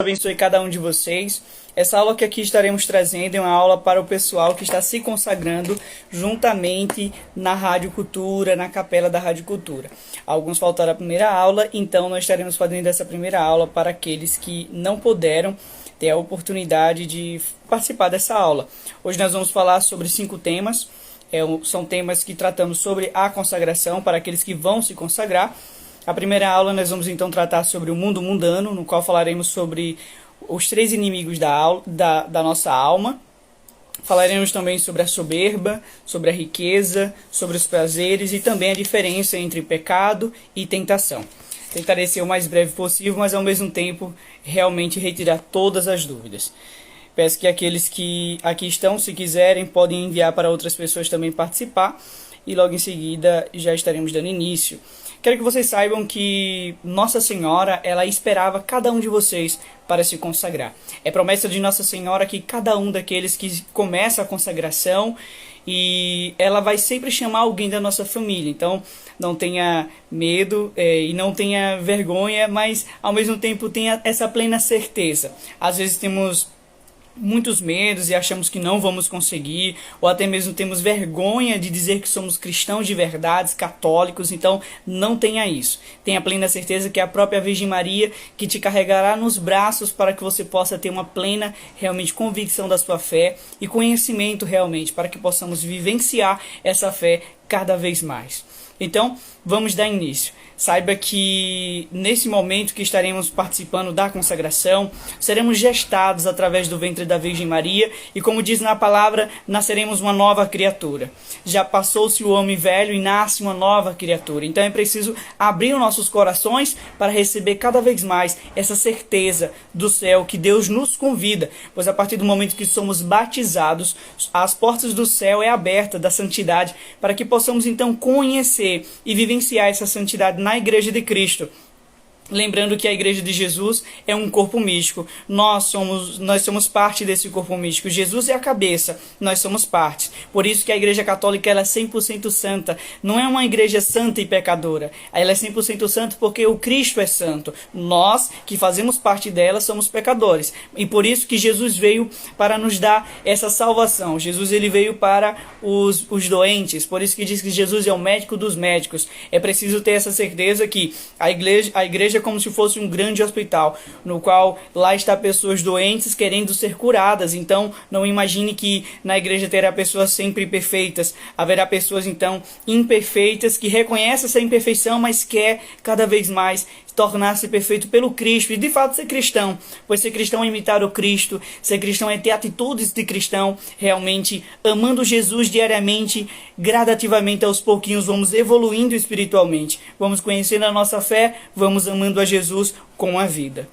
Abençoe cada um de vocês. Essa aula que aqui estaremos trazendo é uma aula para o pessoal que está se consagrando juntamente na Rádio Cultura, na capela da Rádio Cultura. Alguns faltaram a primeira aula, então nós estaremos fazendo essa primeira aula para aqueles que não puderam ter a oportunidade de participar dessa aula. Hoje nós vamos falar sobre 5 temas. São temas que tratamos sobre a consagração para aqueles que vão se consagrar. A primeira aula nós vamos então tratar sobre o mundo mundano, no qual falaremos sobre os 3 inimigos da nossa alma. Falaremos também sobre a soberba, sobre a riqueza, sobre os prazeres e também a diferença entre pecado e tentação. Tentarei ser o mais breve possível, mas ao mesmo tempo realmente retirar todas as dúvidas. Peço que aqueles que aqui estão, se quiserem, podem enviar para outras pessoas também participar e logo em seguida já estaremos dando início. Quero que vocês saibam que Nossa Senhora, ela esperava cada um de vocês para se consagrar. É promessa de Nossa Senhora que cada um daqueles que começa a consagração, e ela vai sempre chamar alguém da nossa família. Então, não tenha medo e não tenha vergonha, mas ao mesmo tempo tenha essa plena certeza. Às vezes temos muitos medos e achamos que não vamos conseguir, ou até mesmo temos vergonha de dizer que somos cristãos de verdade, católicos. Então não tenha isso. Tenha plena certeza que é a própria Virgem Maria que te carregará nos braços para que você possa ter uma plena realmente convicção da sua fé e conhecimento realmente, para que possamos vivenciar essa fé cada vez mais. Então, vamos dar início. Saiba que nesse momento que estaremos participando da consagração, seremos gestados através do ventre da Virgem Maria e, como diz na palavra, nasceremos uma nova criatura. Já passou-se o homem velho e nasce uma nova criatura. Então é preciso abrir os nossos corações para receber cada vez mais essa certeza do céu que Deus nos convida, pois a partir do momento que somos batizados, as portas do céu é aberta da santidade para que possamos então conhecer e vivenciar essa santidade na Igreja de Cristo. Lembrando que a Igreja de Jesus é um corpo místico. Nós somos parte desse corpo místico. Jesus é a cabeça, nós somos parte. Por isso que a Igreja Católica ela é 100% santa. Não é uma igreja santa e pecadora. Ela é 100% santa porque o Cristo é santo. Nós, que fazemos parte dela, somos pecadores. E por isso que Jesus veio para nos dar essa salvação. Jesus ele veio para os doentes. Por isso que diz que Jesus é o médico dos médicos. É preciso ter essa certeza que a igreja é como se fosse um grande hospital, no qual lá está pessoas doentes querendo ser curadas. Então não imagine que na igreja terá pessoas sempre perfeitas. Haverá pessoas então imperfeitas que reconhecem essa imperfeição, mas quer cada vez mais tornar-se perfeito pelo Cristo e de fato ser cristão, pois ser cristão é imitar o Cristo, ser cristão é ter atitudes de cristão, realmente amando Jesus diariamente, gradativamente aos pouquinhos vamos evoluindo espiritualmente, vamos conhecendo a nossa fé, vamos amando a Jesus com a vida.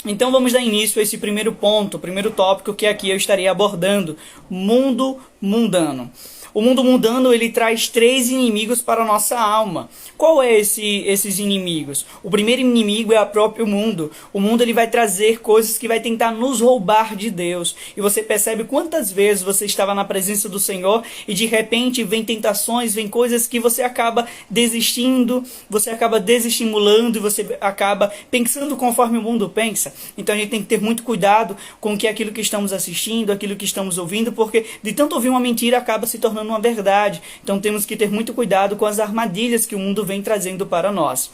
Então vamos dar início a esse primeiro ponto, primeiro tópico que aqui eu estarei abordando: mundo mundano. O mundo mundano ele traz 3 inimigos para a nossa alma. Qual é esses inimigos? O primeiro inimigo é o próprio mundo. O mundo ele vai trazer coisas que vai tentar nos roubar de Deus. E você percebe quantas vezes você estava na presença do Senhor e de repente vem tentações, vem coisas que você acaba desistindo, você acaba desestimulando e você acaba pensando conforme o mundo pensa. Então a gente tem que ter muito cuidado com aquilo que estamos assistindo, aquilo que estamos ouvindo, porque de tanto ouvir uma mentira acaba se tornando uma verdade. Então temos que ter muito cuidado com as armadilhas que o mundo vem trazendo para nós.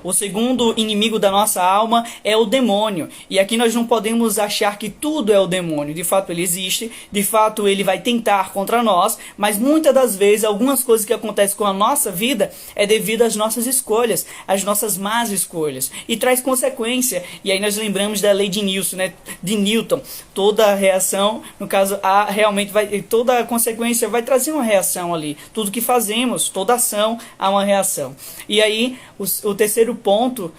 O segundo inimigo da nossa alma é o demônio. E aqui nós não podemos achar que tudo é o demônio. De fato ele existe, de fato ele vai tentar contra nós, mas muitas das vezes algumas coisas que acontecem com a nossa vida é devido às nossas escolhas, às nossas más escolhas, e traz consequência. E aí nós lembramos da lei de Newton, de Newton. Toda reação, no caso, toda consequência vai trazer uma reação ali. Tudo que fazemos, toda ação há uma reação. E aí o terceiro ponto,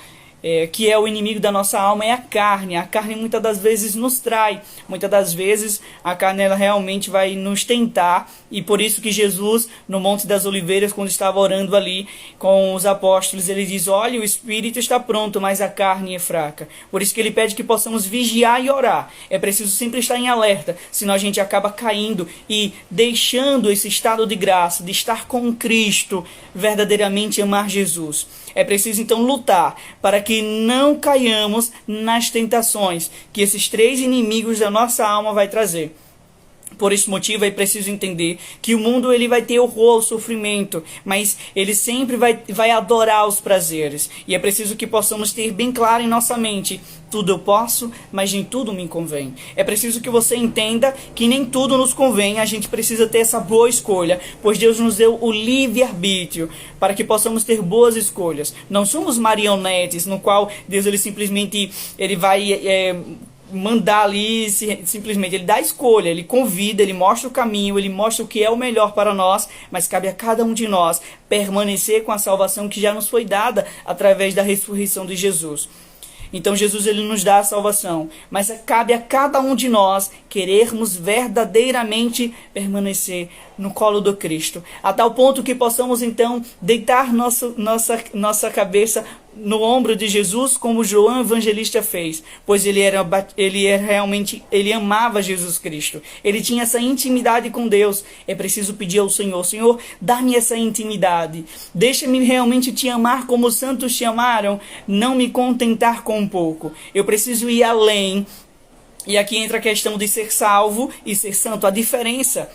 que é o inimigo da nossa alma, é a carne. A carne muitas das vezes nos trai. Muitas das vezes a carne ela realmente vai nos tentar. E por isso que Jesus, no Monte das Oliveiras, quando estava orando ali com os apóstolos, ele diz: olha, o espírito está pronto, mas a carne é fraca. Por isso que ele pede que possamos vigiar e orar. É preciso sempre estar em alerta, senão a gente acaba caindo e deixando esse estado de graça, de estar com Cristo, verdadeiramente amar Jesus. É preciso então lutar para que não caiamos nas tentações que esses 3 inimigos da nossa alma vai trazer. Por esse motivo é preciso entender que o mundo ele vai ter horror ao sofrimento, mas ele sempre vai adorar os prazeres. E é preciso que possamos ter bem claro em nossa mente: tudo eu posso, mas nem tudo me convém. É preciso que você entenda que nem tudo nos convém, a gente precisa ter essa boa escolha, pois Deus nos deu o livre-arbítrio para que possamos ter boas escolhas. Não somos marionetes no qual Deus ele simplesmente vai mandar ali, simplesmente ele dá a escolha, ele convida, ele mostra o caminho, ele mostra o que é o melhor para nós, mas cabe a cada um de nós permanecer com a salvação que já nos foi dada através da ressurreição de Jesus. Então Jesus ele nos dá a salvação, mas cabe a cada um de nós querermos verdadeiramente permanecer no colo do Cristo, a tal ponto que possamos então deitar nossa cabeça no ombro de Jesus, como João Evangelista fez, pois ele amava Jesus Cristo, ele tinha essa intimidade com Deus. É preciso pedir ao Senhor: Senhor, dá-me essa intimidade, deixa-me realmente te amar como os santos te amaram, não me contentar com um pouco, eu preciso ir além. E aqui entra a questão de ser salvo e ser santo, a diferença.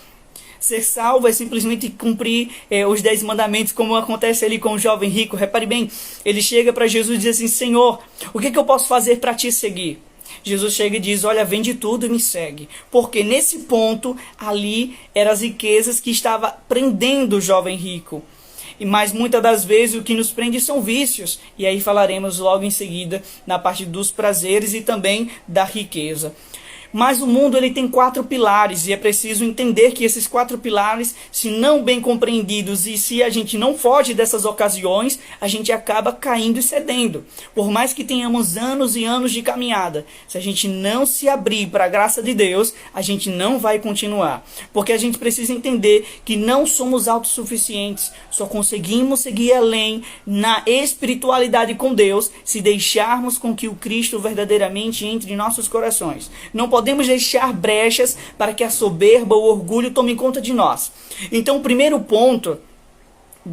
Ser salvo é simplesmente cumprir os 10 mandamentos, como acontece ali com o jovem rico. Repare bem, ele chega para Jesus e diz assim: Senhor, o que eu posso fazer para te seguir? Jesus chega e diz: olha, vende tudo e me segue. Porque nesse ponto, ali, eram as riquezas que estava prendendo o jovem rico. Mas muitas das vezes o que nos prende são vícios. E aí falaremos logo em seguida na parte dos prazeres e também da riqueza. Mas o mundo ele tem 4 pilares e é preciso entender que esses 4 pilares, se não bem compreendidos e se a gente não foge dessas ocasiões, a gente acaba caindo e cedendo. Por mais que tenhamos anos e anos de caminhada, se a gente não se abrir para a graça de Deus, a gente não vai continuar. Porque a gente precisa entender que não somos autossuficientes, só conseguimos seguir além na espiritualidade com Deus se deixarmos com que o Cristo verdadeiramente entre em nossos corações. Não podemos deixar brechas para que a soberba ou o orgulho tomem conta de nós. Então, o primeiro ponto,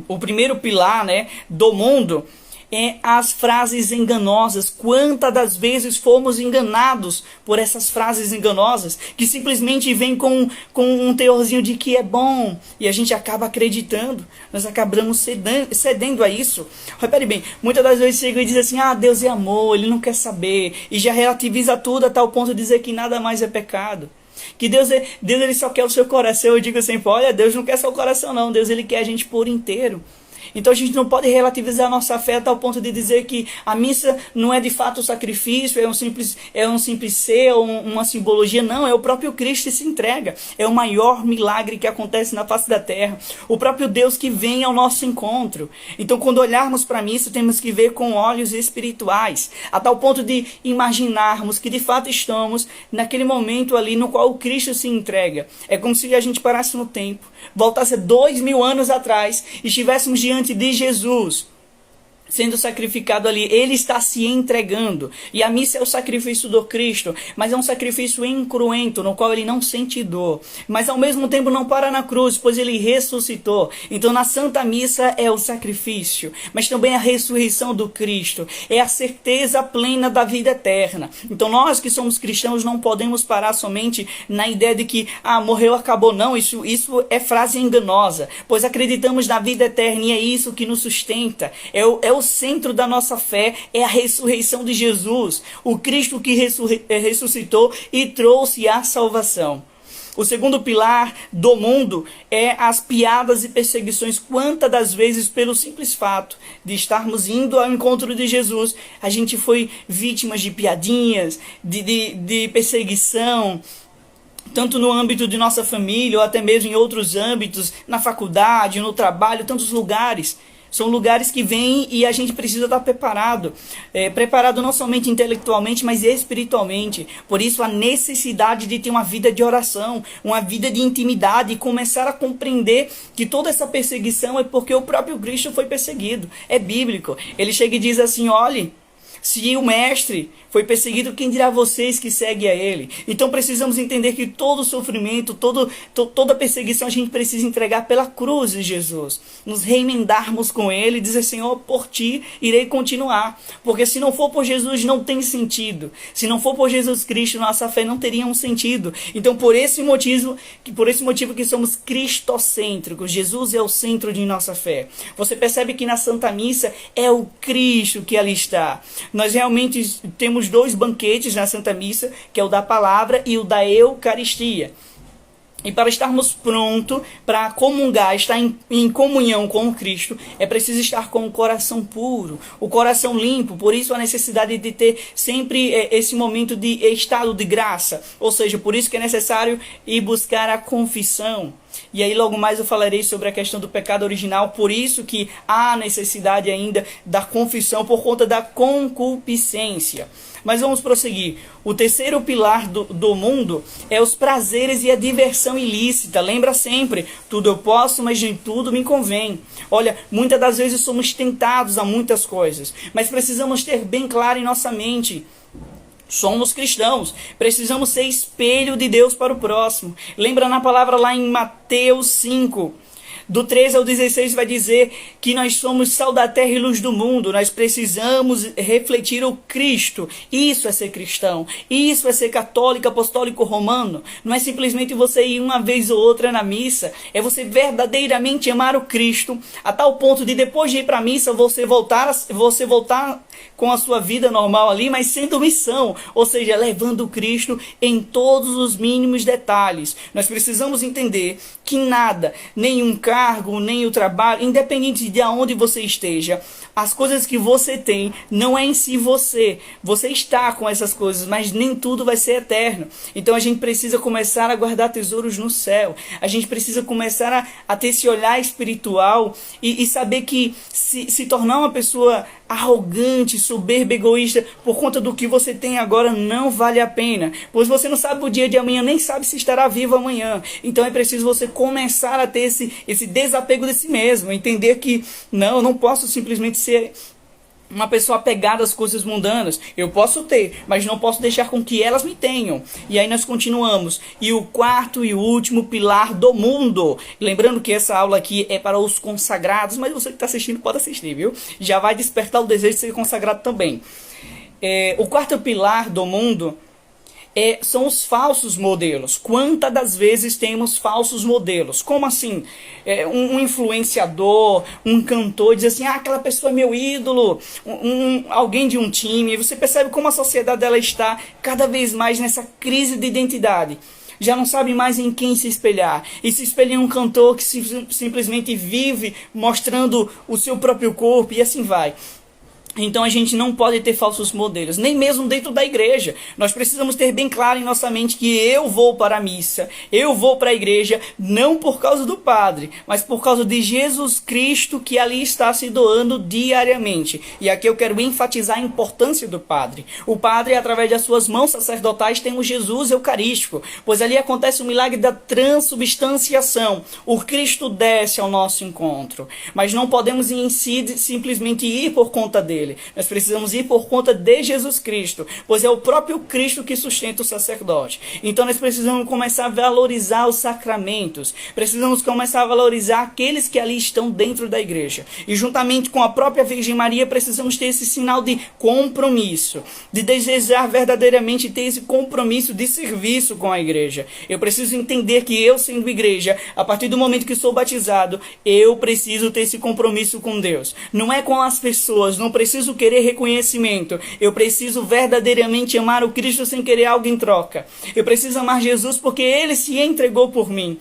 o primeiro pilar, do mundo é as frases enganosas. Quantas das vezes fomos enganados por essas frases enganosas que simplesmente vêm com um teorzinho de que é bom e a gente acaba acreditando. Nós acabamos cedendo a isso. Repare bem, muitas das vezes chega e diz assim: Deus é amor, Ele não quer saber, e já relativiza tudo a tal ponto de dizer que nada mais é pecado. Que Deus ele só quer o seu coração. Eu digo sempre: olha, Deus não quer só o coração não, Deus ele quer a gente por inteiro. Então a gente não pode relativizar a nossa fé a tal ponto de dizer que a missa não é de fato um sacrifício, é um simples ser, uma simbologia. Não, é o próprio Cristo que se entrega. É o maior milagre que acontece na face da terra. O próprio Deus que vem ao nosso encontro. Então quando olharmos para a missa, temos que ver com olhos espirituais, a tal ponto de imaginarmos que de fato estamos naquele momento ali no qual o Cristo se entrega. É como se a gente parasse no tempo, voltasse 2000 anos atrás e estivéssemos diante de Jesus sendo sacrificado ali. Ele está se entregando. E a missa é o sacrifício do Cristo, mas é um sacrifício incruento, no qual ele não sente dor, mas ao mesmo tempo não para na cruz, pois ele ressuscitou. Então na Santa Missa é o sacrifício, mas também a ressurreição do Cristo, é a certeza plena da vida eterna. Então nós que somos cristãos não podemos parar somente na ideia de que morreu, acabou. Não, isso é frase enganosa, pois acreditamos na vida eterna e é isso que nos sustenta. É o centro da nossa fé, é a ressurreição de Jesus, o Cristo que ressuscitou e trouxe a salvação. O segundo pilar do mundo é as piadas e perseguições. Quantas das vezes, pelo simples fato de estarmos indo ao encontro de Jesus, a gente foi vítimas de piadinhas, de perseguição, tanto no âmbito de nossa família ou até mesmo em outros âmbitos, na faculdade, no trabalho, tantos lugares. São lugares que vêm e a gente precisa estar preparado. Preparado não somente intelectualmente, mas espiritualmente. Por isso a necessidade de ter uma vida de oração, uma vida de intimidade e começar a compreender que toda essa perseguição é porque o próprio Cristo foi perseguido. É bíblico. Ele chega e diz assim: olhe, Se o mestre foi perseguido, quem dirá vocês que seguem a ele? Então precisamos entender que todo sofrimento, toda perseguição a gente precisa entregar pela cruz de Jesus. Nos reemendarmos com ele e dizer, Senhor, por ti irei continuar. Porque se não for por Jesus, não tem sentido. Se não for por Jesus Cristo, nossa fé não teria um sentido. Então por esse motivo que somos cristocêntricos. Jesus é o centro de nossa fé. Você percebe que na Santa Missa é o Cristo que ali está. Nós realmente temos dois banquetes na Santa Missa, que é o da palavra e o da Eucaristia. E para estarmos prontos para comungar, estar em comunhão com o Cristo, é preciso estar com o coração puro, o coração limpo. Por isso a necessidade de ter sempre esse momento de estado de graça. Ou seja, por isso que é necessário ir buscar a confissão. E aí logo mais eu falarei sobre a questão do pecado original. Por isso que há necessidade ainda da confissão por conta da concupiscência. Mas vamos prosseguir. O terceiro pilar do mundo é os prazeres e a diversão ilícita. Lembra sempre, tudo eu posso, mas nem tudo me convém. Olha, muitas das vezes somos tentados a muitas coisas, mas precisamos ter bem claro em nossa mente. Somos cristãos, precisamos ser espelho de Deus para o próximo. Lembra na palavra lá em Mateus 5, do 13 ao 16 vai dizer que nós somos sal da terra e luz do mundo. Nós precisamos refletir o Cristo. Isso é ser cristão. Isso é ser católico, apostólico, romano. Não é simplesmente você ir uma vez ou outra na missa. É você verdadeiramente amar o Cristo a tal ponto de depois de ir para a missa você voltar com a sua vida normal ali, mas sendo missão. Ou seja, levando o Cristo em todos os mínimos detalhes. Nós precisamos entender que nada, nenhum cargo, nem o trabalho, independente de aonde você esteja, as coisas que você tem não é em si você. Você está com essas coisas, mas nem tudo vai ser eterno. Então a gente precisa começar a guardar tesouros no céu. A gente precisa começar a ter esse olhar espiritual e saber que se tornar uma pessoa arrogante, soberba, egoísta, por conta do que você tem agora, não vale a pena. Pois você não sabe o dia de amanhã, nem sabe se estará vivo amanhã. Então é preciso você começar a ter esse desapego de si mesmo. Entender que não posso simplesmente ser uma pessoa apegada às coisas mundanas. Eu posso ter, mas não posso deixar com que elas me tenham. E aí nós continuamos. E o quarto e o último pilar do mundo. Lembrando que essa aula aqui é para os consagrados, mas você que está assistindo pode assistir, viu? Já vai despertar o desejo de ser consagrado também. O quarto pilar do mundo são os falsos modelos. Quantas das vezes temos falsos modelos? Como assim? Um influenciador, um cantor diz assim, aquela pessoa é meu ídolo, alguém de um time. E você percebe como a sociedade ela está cada vez mais nessa crise de identidade. Já não sabe mais em quem se espelhar. E se espelha em um cantor que simplesmente vive mostrando o seu próprio corpo e assim vai. Então a gente não pode ter falsos modelos, nem mesmo dentro da igreja. Nós precisamos ter bem claro em nossa mente que eu vou para a missa, eu vou para a igreja, não por causa do padre, mas por causa de Jesus Cristo que ali está se doando diariamente. E aqui eu quero enfatizar a importância do padre. O padre, através das suas mãos sacerdotais, tem o Jesus eucarístico, pois ali acontece o milagre da transubstanciação. O Cristo desce ao nosso encontro, mas não podemos em si simplesmente ir por conta dele. Nós precisamos ir por conta de Jesus Cristo, pois é o próprio Cristo que sustenta o sacerdote. Então nós precisamos começar a valorizar os sacramentos, precisamos começar a valorizar aqueles que ali estão dentro da igreja. E juntamente com a própria Virgem Maria, precisamos ter esse sinal de compromisso, de desejar verdadeiramente ter esse compromisso de serviço com a igreja. Eu preciso entender que eu, sendo igreja, a partir do momento que sou batizado, eu preciso ter esse compromisso com Deus. Não é com as pessoas, não preciso querer reconhecimento. Eu preciso verdadeiramente amar o Cristo sem querer algo em troca. Eu preciso amar Jesus porque Ele se entregou por mim.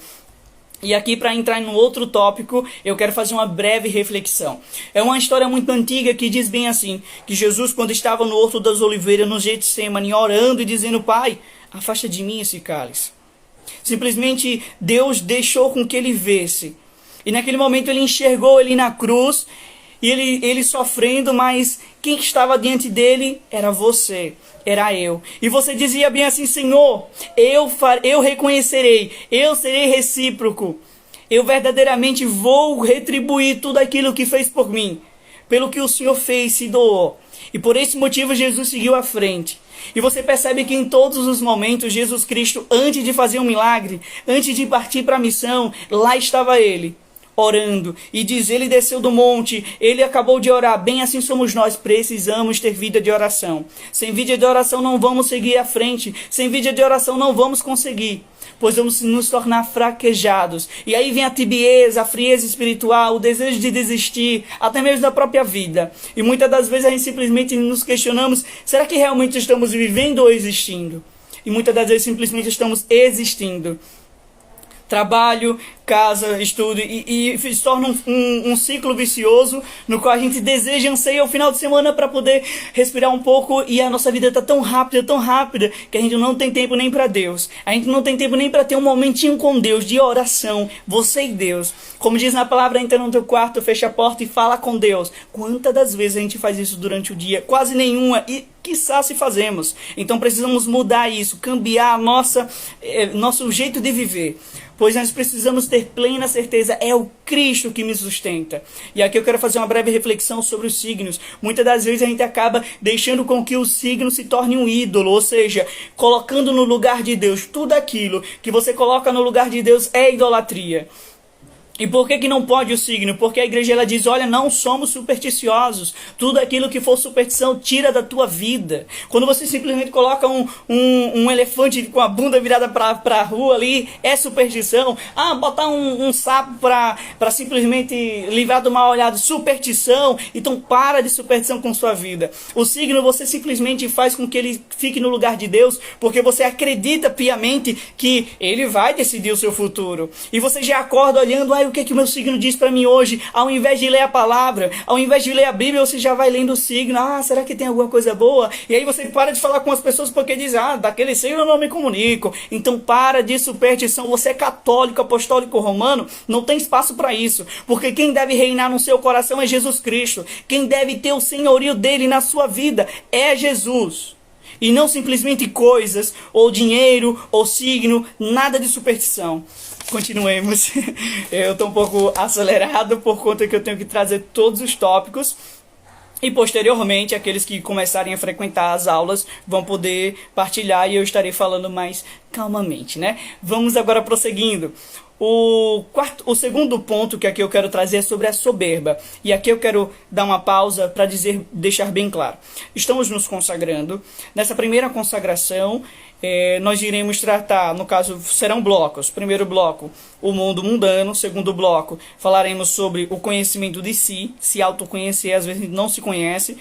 E aqui, para entrar no outro tópico, eu quero fazer uma breve reflexão. É uma história muito antiga que diz bem assim, que Jesus, quando estava no Horto das Oliveiras, no Getsemane, orando e dizendo, Pai, afasta de mim esse cálice. Simplesmente Deus deixou com que ele visse. E naquele momento ele enxergou ele na cruz, e ele sofrendo, mas quem estava diante dele era você, era eu. E você dizia bem assim, Senhor, eu reconhecerei, eu serei recíproco. Eu verdadeiramente vou retribuir tudo aquilo que fez por mim, pelo que o Senhor fez, se doou. E por esse motivo Jesus seguiu à frente. E você percebe que em todos os momentos, Jesus Cristo, antes de fazer um milagre, antes de partir para a missão, lá estava ele, orando. E diz, ele desceu do monte, ele acabou de orar. Bem assim somos nós, precisamos ter vida de oração. Sem vida de oração não vamos seguir à frente. Sem vida de oração não vamos conseguir, pois vamos nos tornar fraquejados. E aí vem a tibieza, a frieza espiritual, o desejo de desistir, até mesmo da própria vida. E muitas das vezes a gente simplesmente nos questionamos, será que realmente estamos vivendo ou existindo? E muitas das vezes simplesmente estamos existindo. Trabalho, casa, estudo, e se torna um ciclo vicioso no qual a gente deseja e anseia o final de semana para poder respirar um pouco, e a nossa vida está tão rápida, que a gente não tem tempo nem para Deus. A gente não tem tempo nem para ter um momentinho com Deus, de oração, você e Deus. Como diz na palavra, entra no teu quarto, fecha a porta e fala com Deus. Quantas das vezes a gente faz isso durante o dia? Quase nenhuma, e quiçá se fazemos. Então precisamos mudar isso, cambiar nosso jeito de viver. Pois nós precisamos ter plena certeza, é o Cristo que me sustenta. E aqui eu quero fazer uma breve reflexão sobre os signos. Muitas das vezes a gente acaba deixando com que o signo se torne um ídolo, ou seja, colocando no lugar de Deus. Tudo aquilo que você coloca no lugar de Deus é idolatria. E por que não pode o signo? Porque a igreja ela diz, olha, não somos supersticiosos. Tudo aquilo que for superstição, tira da tua vida. Quando você simplesmente coloca um elefante com a bunda virada para a rua ali, é superstição. Botar um sapo para simplesmente livrar do mal olhado, superstição. Então para de superstição com sua vida. O signo você simplesmente faz com que ele fique no lugar de Deus, porque você acredita piamente que ele vai decidir o seu futuro. E você já acorda olhando, o que o meu signo diz para mim hoje? Ao invés de ler a palavra, ao invés de ler a Bíblia, você já vai lendo o signo. Será que tem alguma coisa boa? E aí você para de falar com as pessoas porque diz, daquele signo eu não me comunico. Então para de superstição. Você é católico, apostólico, romano, não tem espaço para isso. Porque quem deve reinar no seu coração é Jesus Cristo. Quem deve ter o senhorio dele na sua vida é Jesus. E não simplesmente coisas, ou dinheiro, ou signo, nada de superstição. Continuemos. Eu estou um pouco acelerado por conta que eu tenho que trazer todos os tópicos. E posteriormente, aqueles que começarem a frequentar as aulas vão poder partilhar e eu estarei falando mais calmamente, né? Vamos agora prosseguindo. O segundo ponto que aqui eu quero trazer é sobre a soberba. E aqui eu quero dar uma pausa para deixar bem claro. Estamos nos consagrando. Nessa primeira consagração, nós iremos tratar, no caso, serão blocos. Primeiro bloco, o mundo mundano. Segundo bloco, falaremos sobre o conhecimento de si, se autoconhecer, às vezes não se conhece.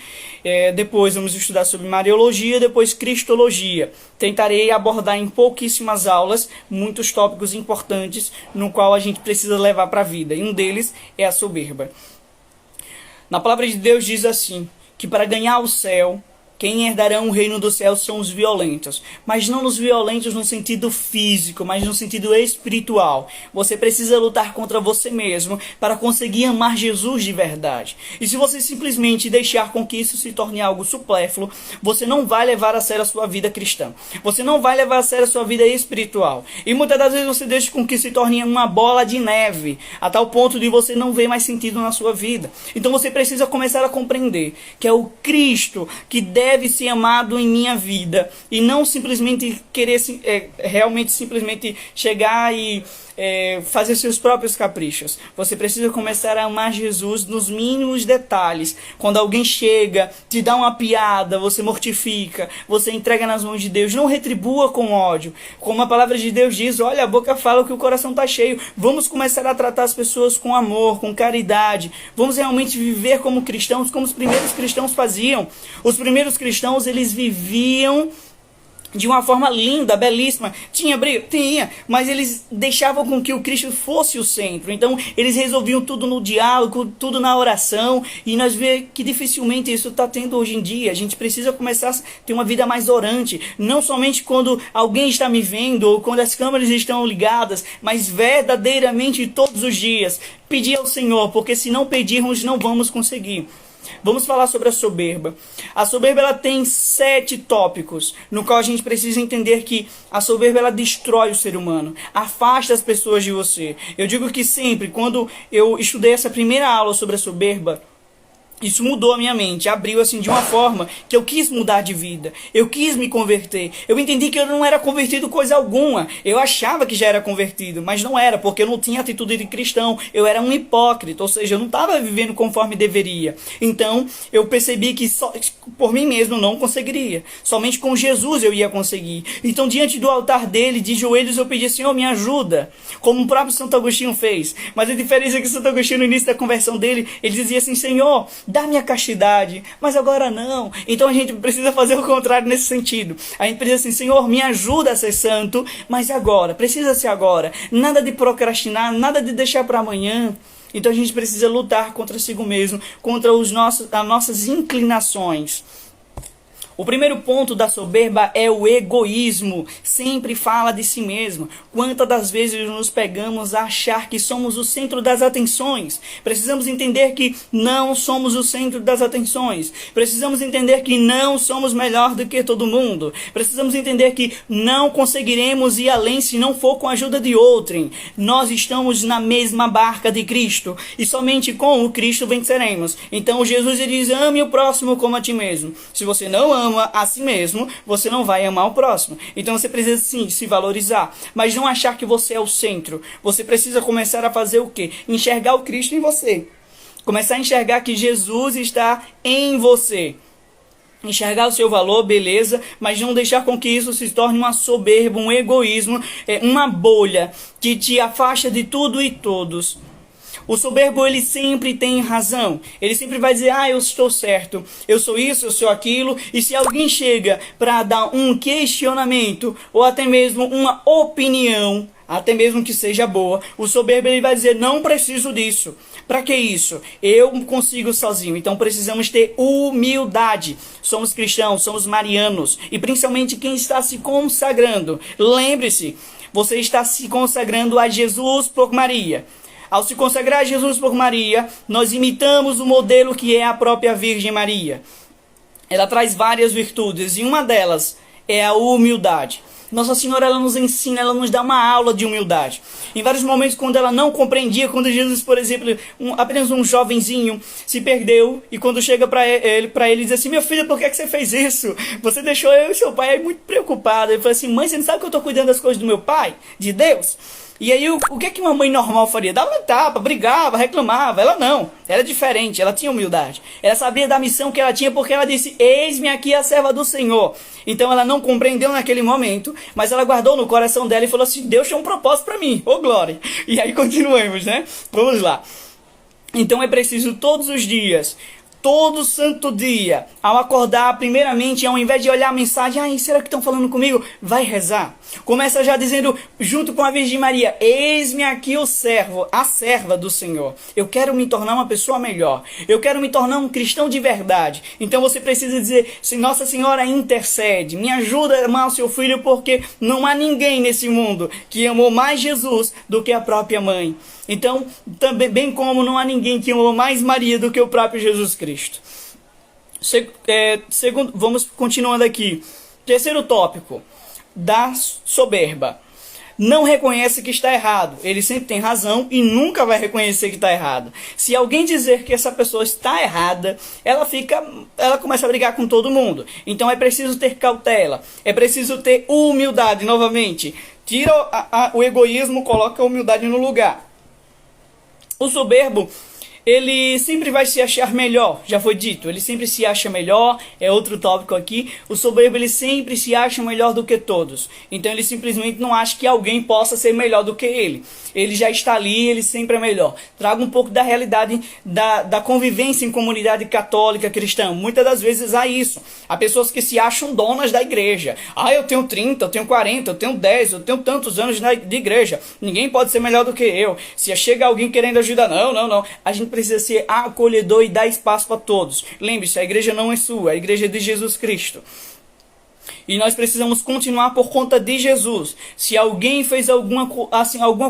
Depois vamos estudar sobre Mariologia, depois Cristologia. Tentarei abordar em pouquíssimas aulas muitos tópicos importantes no qual a gente precisa levar para a vida. E um deles é a soberba. Na palavra de Deus diz assim, que para ganhar o céu, quem herdarão o reino dos céus são os violentos. Mas não os violentos no sentido físico, mas no sentido espiritual. Você precisa lutar contra você mesmo para conseguir amar Jesus de verdade. E se você simplesmente deixar com que isso se torne algo supérfluo, você não vai levar a sério a sua vida cristã. Você não vai levar a sério a sua vida espiritual. E muitas das vezes você deixa com que se torne uma bola de neve, a tal ponto de você não ver mais sentido na sua vida. Então você precisa começar a compreender que é o Cristo que deve ser amado em minha vida e não simplesmente querer realmente simplesmente chegar e fazer seus próprios caprichos. Você precisa começar a amar Jesus nos mínimos detalhes. Quando alguém chega, te dá uma piada, você mortifica, você entrega nas mãos de Deus. Não retribua com ódio. Como a palavra de Deus diz, olha, a boca fala que o coração está cheio. Vamos começar a tratar as pessoas com amor, com caridade. Vamos realmente viver como cristãos, como os primeiros cristãos faziam. Os primeiros cristãos, eles viviam de uma forma linda, belíssima. Tinha briga? Tinha, mas eles deixavam com que o Cristo fosse o centro. Então eles resolviam tudo no diálogo, tudo na oração, e nós vemos que dificilmente isso está tendo hoje em dia. A gente precisa começar a ter uma vida mais orante, não somente quando alguém está me vendo ou quando as câmeras estão ligadas, mas verdadeiramente todos os dias. Pedir ao Senhor, porque se não pedirmos não vamos conseguir. Vamos falar sobre a soberba. A soberba ela tem 7 tópicos, no qual a gente precisa entender que a soberba ela destrói o ser humano, afasta as pessoas de você. Eu digo que sempre, quando eu estudei essa primeira aula sobre a soberba, Isso mudou a minha mente, abriu assim de uma forma que eu quis mudar de vida, eu quis me converter. Eu entendi que eu não era convertido coisa alguma. Eu achava que já era convertido, mas não era, porque eu não tinha atitude de cristão. Eu era um hipócrita, ou seja, eu não estava vivendo conforme deveria. Então eu percebi que só por mim mesmo não conseguiria. Somente com Jesus eu ia conseguir. Então diante do altar dele, de joelhos, eu pedi: Senhor, me ajuda, como o próprio Santo Agostinho fez. Mas a diferença é que Santo Agostinho, no início da conversão dele, ele dizia assim: Senhor, dá-me a castidade, mas agora não. Então a gente precisa fazer o contrário nesse sentido. A gente precisa assim: Senhor, me ajuda a ser santo, mas agora, precisa ser agora. Nada de procrastinar, nada de deixar para amanhã. Então a gente precisa lutar contra si mesmo, contra as nossas inclinações. O primeiro ponto da soberba é o egoísmo. Sempre fala de si mesmo. Quantas das vezes nos pegamos a achar que somos o centro das atenções? Precisamos entender que não somos o centro das atenções. Precisamos entender que não somos melhor do que todo mundo. Precisamos entender que não conseguiremos ir além se não for com a ajuda de outrem. Nós estamos na mesma barca de Cristo e somente com o Cristo venceremos. Então Jesus ele diz: ame o próximo como a ti mesmo. Se você não ama a si mesmo, você não vai amar o próximo. Então você precisa sim se valorizar, mas não achar que você é o centro. Você precisa começar a fazer o quê? Enxergar o Cristo em você. Começar a enxergar que Jesus está em você. Enxergar o seu valor, beleza, mas não deixar com que isso se torne uma soberba, um egoísmo, uma bolha que te afasta de tudo e todos. O soberbo, ele sempre tem razão. Ele sempre vai dizer: eu estou certo, eu sou isso, eu sou aquilo. E se alguém chega para dar um questionamento ou até mesmo uma opinião, até mesmo que seja boa, o soberbo ele vai dizer: não preciso disso. Para que isso? Eu consigo sozinho. Então precisamos ter humildade. Somos cristãos, somos marianos. E principalmente quem está se consagrando. Lembre-se, você está se consagrando a Jesus por Maria. Ao se consagrar a Jesus por Maria, nós imitamos o modelo que é a própria Virgem Maria. Ela traz várias virtudes e uma delas é a humildade. Nossa Senhora, ela nos ensina, ela nos dá uma aula de humildade. Em vários momentos, quando ela não compreendia, quando Jesus, por exemplo, apenas um jovenzinho se perdeu, e quando chega para ele diz assim: meu filho, por que você fez isso? Você deixou eu e seu pai aí muito preocupado. Ele falou assim: mãe, você não sabe que eu estou cuidando das coisas do meu pai? De Deus? E aí, o que é que uma mãe normal faria? Dava um tapa, brigava, reclamava. Ela não. Era diferente, ela tinha humildade. Ela sabia da missão que ela tinha, porque ela disse: eis-me aqui a serva do Senhor. Então ela não compreendeu naquele momento, mas ela guardou no coração dela e falou assim: Deus tem um propósito para mim. Ô glória! E aí continuamos, né? Vamos lá. Então é preciso todos os dias, todo santo dia, ao acordar, primeiramente, ao invés de olhar a mensagem: será que estão falando comigo? Vai rezar. Começa já dizendo, junto com a Virgem Maria: eis-me aqui o servo, a serva do Senhor. Eu quero me tornar uma pessoa melhor. Eu quero me tornar um cristão de verdade. Então você precisa dizer: Nossa Senhora, intercede, me ajuda a amar o seu filho, porque não há ninguém nesse mundo que amou mais Jesus do que a própria mãe. Então, também, bem como não há ninguém que amou mais Maria do que o próprio Jesus Cristo. Segundo, vamos continuando aqui. Terceiro tópico da soberba: não reconhece que está errado. Ele sempre tem razão e nunca vai reconhecer que está errado. Se alguém dizer que essa pessoa está errada, ela começa a brigar com todo mundo. Então é preciso ter cautela, é preciso ter humildade novamente. Tira o egoísmo, coloca a humildade no lugar. O soberbo, ele sempre vai se achar melhor, já foi dito, ele sempre se acha melhor, é outro tópico aqui. O soberbo, ele sempre se acha melhor do que todos, então ele simplesmente não acha que alguém possa ser melhor do que ele. Ele já está ali, ele sempre é melhor. Traga um pouco da realidade da convivência em comunidade católica cristã. Muitas das vezes há isso, há pessoas que se acham donas da igreja. Eu tenho 30, eu tenho 40, eu tenho 10, eu tenho tantos anos de igreja, ninguém pode ser melhor do que eu. Se chega alguém querendo ajuda, não. A gente precisa ser acolhedor e dar espaço para todos. Lembre-se, a igreja não é sua, a igreja é de Jesus Cristo. E nós precisamos continuar por conta de Jesus. Se alguém fez alguma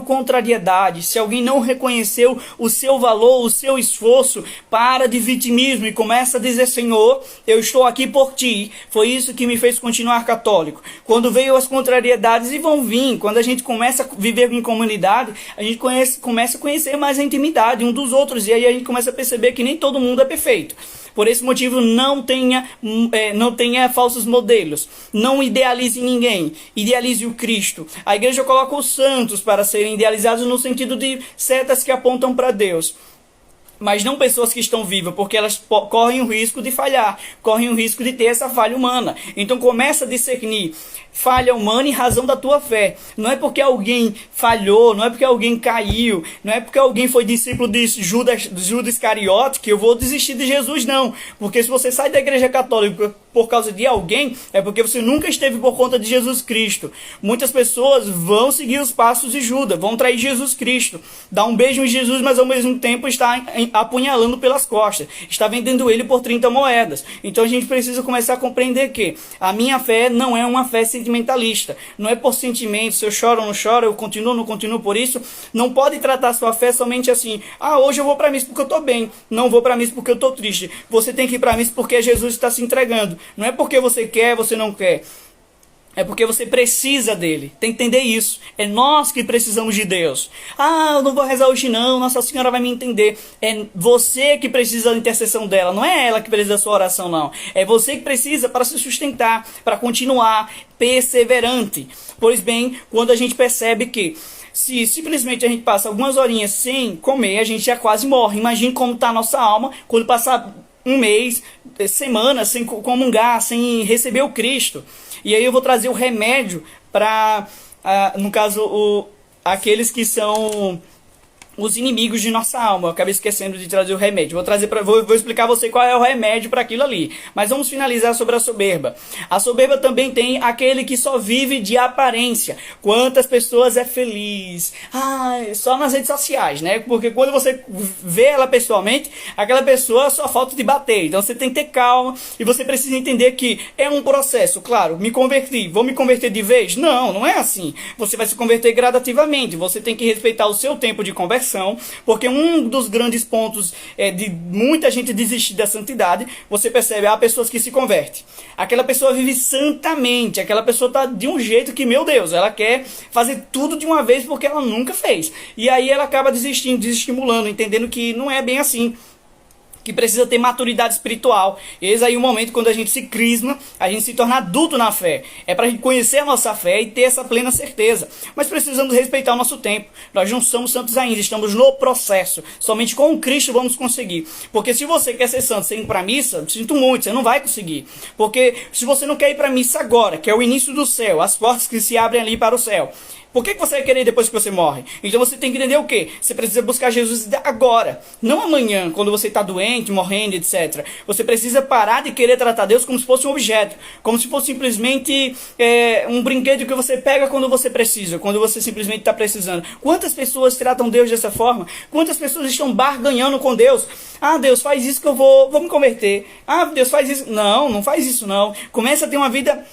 contrariedade, se alguém não reconheceu o seu valor, o seu esforço, para de vitimismo e começa a dizer: Senhor, eu estou aqui por ti. Foi isso que me fez continuar católico. Quando veio as contrariedades, e vão vir, quando a gente começa a viver em comunidade, a gente começa a conhecer mais a intimidade um dos outros, e aí a gente começa a perceber que nem todo mundo é perfeito. Por esse motivo, não tenha falsos modelos. Não idealize ninguém. Idealize o Cristo. A igreja coloca os santos para serem idealizados no sentido de setas que apontam para Deus. Mas não pessoas que estão vivas, porque elas correm o risco de falhar, correm o risco de ter essa falha humana. Então começa a discernir falha humana e razão da tua fé. Não é porque alguém falhou, não é porque alguém caiu, não é porque alguém foi discípulo de Judas Iscariote que eu vou desistir de Jesus, não. Porque se você sai da igreja católica por causa de alguém, é porque você nunca esteve por conta de Jesus Cristo. Muitas pessoas vão seguir os passos de Judas, vão trair Jesus Cristo, dar um beijo em Jesus, mas ao mesmo tempo está apunhalando pelas costas, está vendendo ele por 30 moedas. Então a gente precisa começar a compreender que a minha fé não é uma fé sentimentalista, não é por sentimento, se eu choro ou não choro, eu continuo ou não continuo por isso. Não pode tratar sua fé somente assim, hoje eu vou para a missa porque eu estou bem, não vou para a missa porque eu estou triste. Você tem que ir para a missa porque Jesus está se entregando, não é porque você quer, você não quer. É porque você precisa dele. Tem que entender isso. É nós que precisamos de Deus. Eu não vou rezar hoje não, Nossa Senhora vai me entender. É você que precisa da intercessão dela. Não é ela que precisa da sua oração, não. É você que precisa para se sustentar, para continuar perseverante. Pois bem, quando a gente percebe que se simplesmente a gente passa algumas horinhas sem comer, a gente já quase morre. Imagine como está a nossa alma quando passar um mês, semanas sem comungar, sem receber o Cristo. E aí eu vou trazer o remédio para, no caso, aqueles que são os inimigos de nossa alma. Eu acabei esquecendo de trazer o remédio. Vou explicar a você qual é o remédio para aquilo ali. Mas vamos finalizar sobre a soberba. A soberba também tem aquele que só vive de aparência. Quantas pessoas é feliz? Só nas redes sociais, né? Porque quando você vê ela pessoalmente, aquela pessoa só falta de bater. Então você tem que ter calma e você precisa entender que é um processo. Claro, me converti. Vou me converter de vez? Não, não é assim. Você vai se converter gradativamente. Você tem que respeitar o seu tempo de conversão. Porque um dos grandes pontos de muita gente desistir da santidade, você percebe, há pessoas que se convertem. Aquela pessoa vive santamente, aquela pessoa está de um jeito que, meu Deus, ela quer fazer tudo de uma vez porque ela nunca fez. E aí ela acaba desistindo, desestimulando, entendendo que não é bem assim, que precisa ter maturidade espiritual. Eis aí o momento quando a gente se crisma, a gente se torna adulto na fé. É para a gente conhecer a nossa fé e ter essa plena certeza. Mas precisamos respeitar o nosso tempo. Nós não somos santos ainda, estamos no processo. Somente com Cristo vamos conseguir. Porque se você quer ser santo sem ir para a missa, sinto muito, você não vai conseguir. Porque se você não quer ir para a missa agora, que é o início do céu, as portas que se abrem ali para o céu, por que você vai querer depois que você morre? Então você tem que entender o quê? Você precisa buscar Jesus agora, não amanhã, quando você está doente, morrendo, etc. Você precisa parar de querer tratar Deus como se fosse um objeto, como se fosse simplesmente um brinquedo que você pega quando você precisa, quando você simplesmente está precisando. Quantas pessoas tratam Deus dessa forma? Quantas pessoas estão barganhando com Deus? Deus, faz isso que eu vou me converter. Deus, faz isso. Não faz isso não. Começa a ter uma vida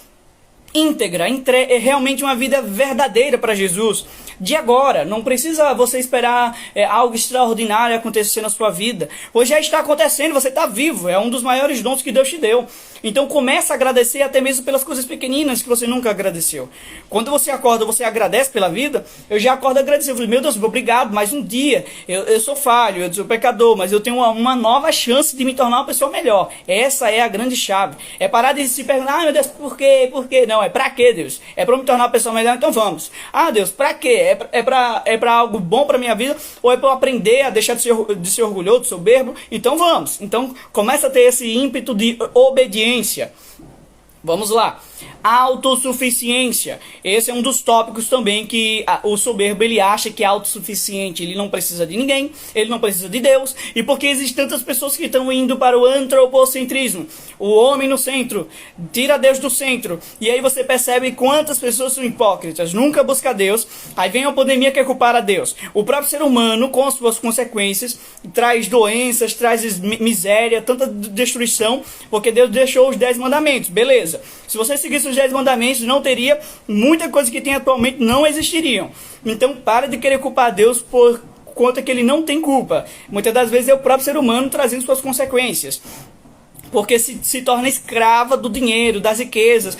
íntegra, realmente uma vida verdadeira para Jesus, de agora. Não precisa você esperar algo extraordinário acontecer na sua vida, pois já está acontecendo, você está vivo, é um dos maiores dons que Deus te deu. Então começa a agradecer até mesmo pelas coisas pequeninas que você nunca agradeceu. Quando você acorda, você agradece pela vida. Eu já acordo agradecendo, eu falei, meu Deus, obrigado, mais um dia. Eu sou falho, eu sou pecador, mas eu tenho uma nova chance de me tornar uma pessoa melhor. Essa é a grande chave. É parar de se perguntar, meu Deus, por quê? Por quê? Não, é pra quê, Deus? É pra eu me tornar uma pessoa melhor, então vamos. Deus, pra quê? É pra algo bom pra minha vida? Ou é pra eu aprender a deixar de ser orgulhoso, de soberbo? Então vamos. Então começa a ter esse ímpeto de obediência. Vamos lá. Autossuficiência. Esse é um dos tópicos também que o soberbo ele acha que é autossuficiente. Ele não precisa de ninguém, ele não precisa de Deus. E porque existem tantas pessoas que estão indo para o antropocentrismo, o homem no centro, tira Deus do centro. E aí você percebe quantas pessoas são hipócritas, nunca busca Deus. Aí vem a pandemia que é culpar a Deus. O próprio ser humano, com as suas consequências, traz doenças, traz miséria, tanta destruição, porque Deus deixou os 10 mandamentos. Beleza. Se você seguisse os 10 mandamentos, não teria muita coisa que tem atualmente, não existiriam. Então para de querer culpar Deus por conta que ele não tem culpa. Muitas das vezes é o próprio ser humano trazendo suas consequências, porque se torna escrava do dinheiro, das riquezas.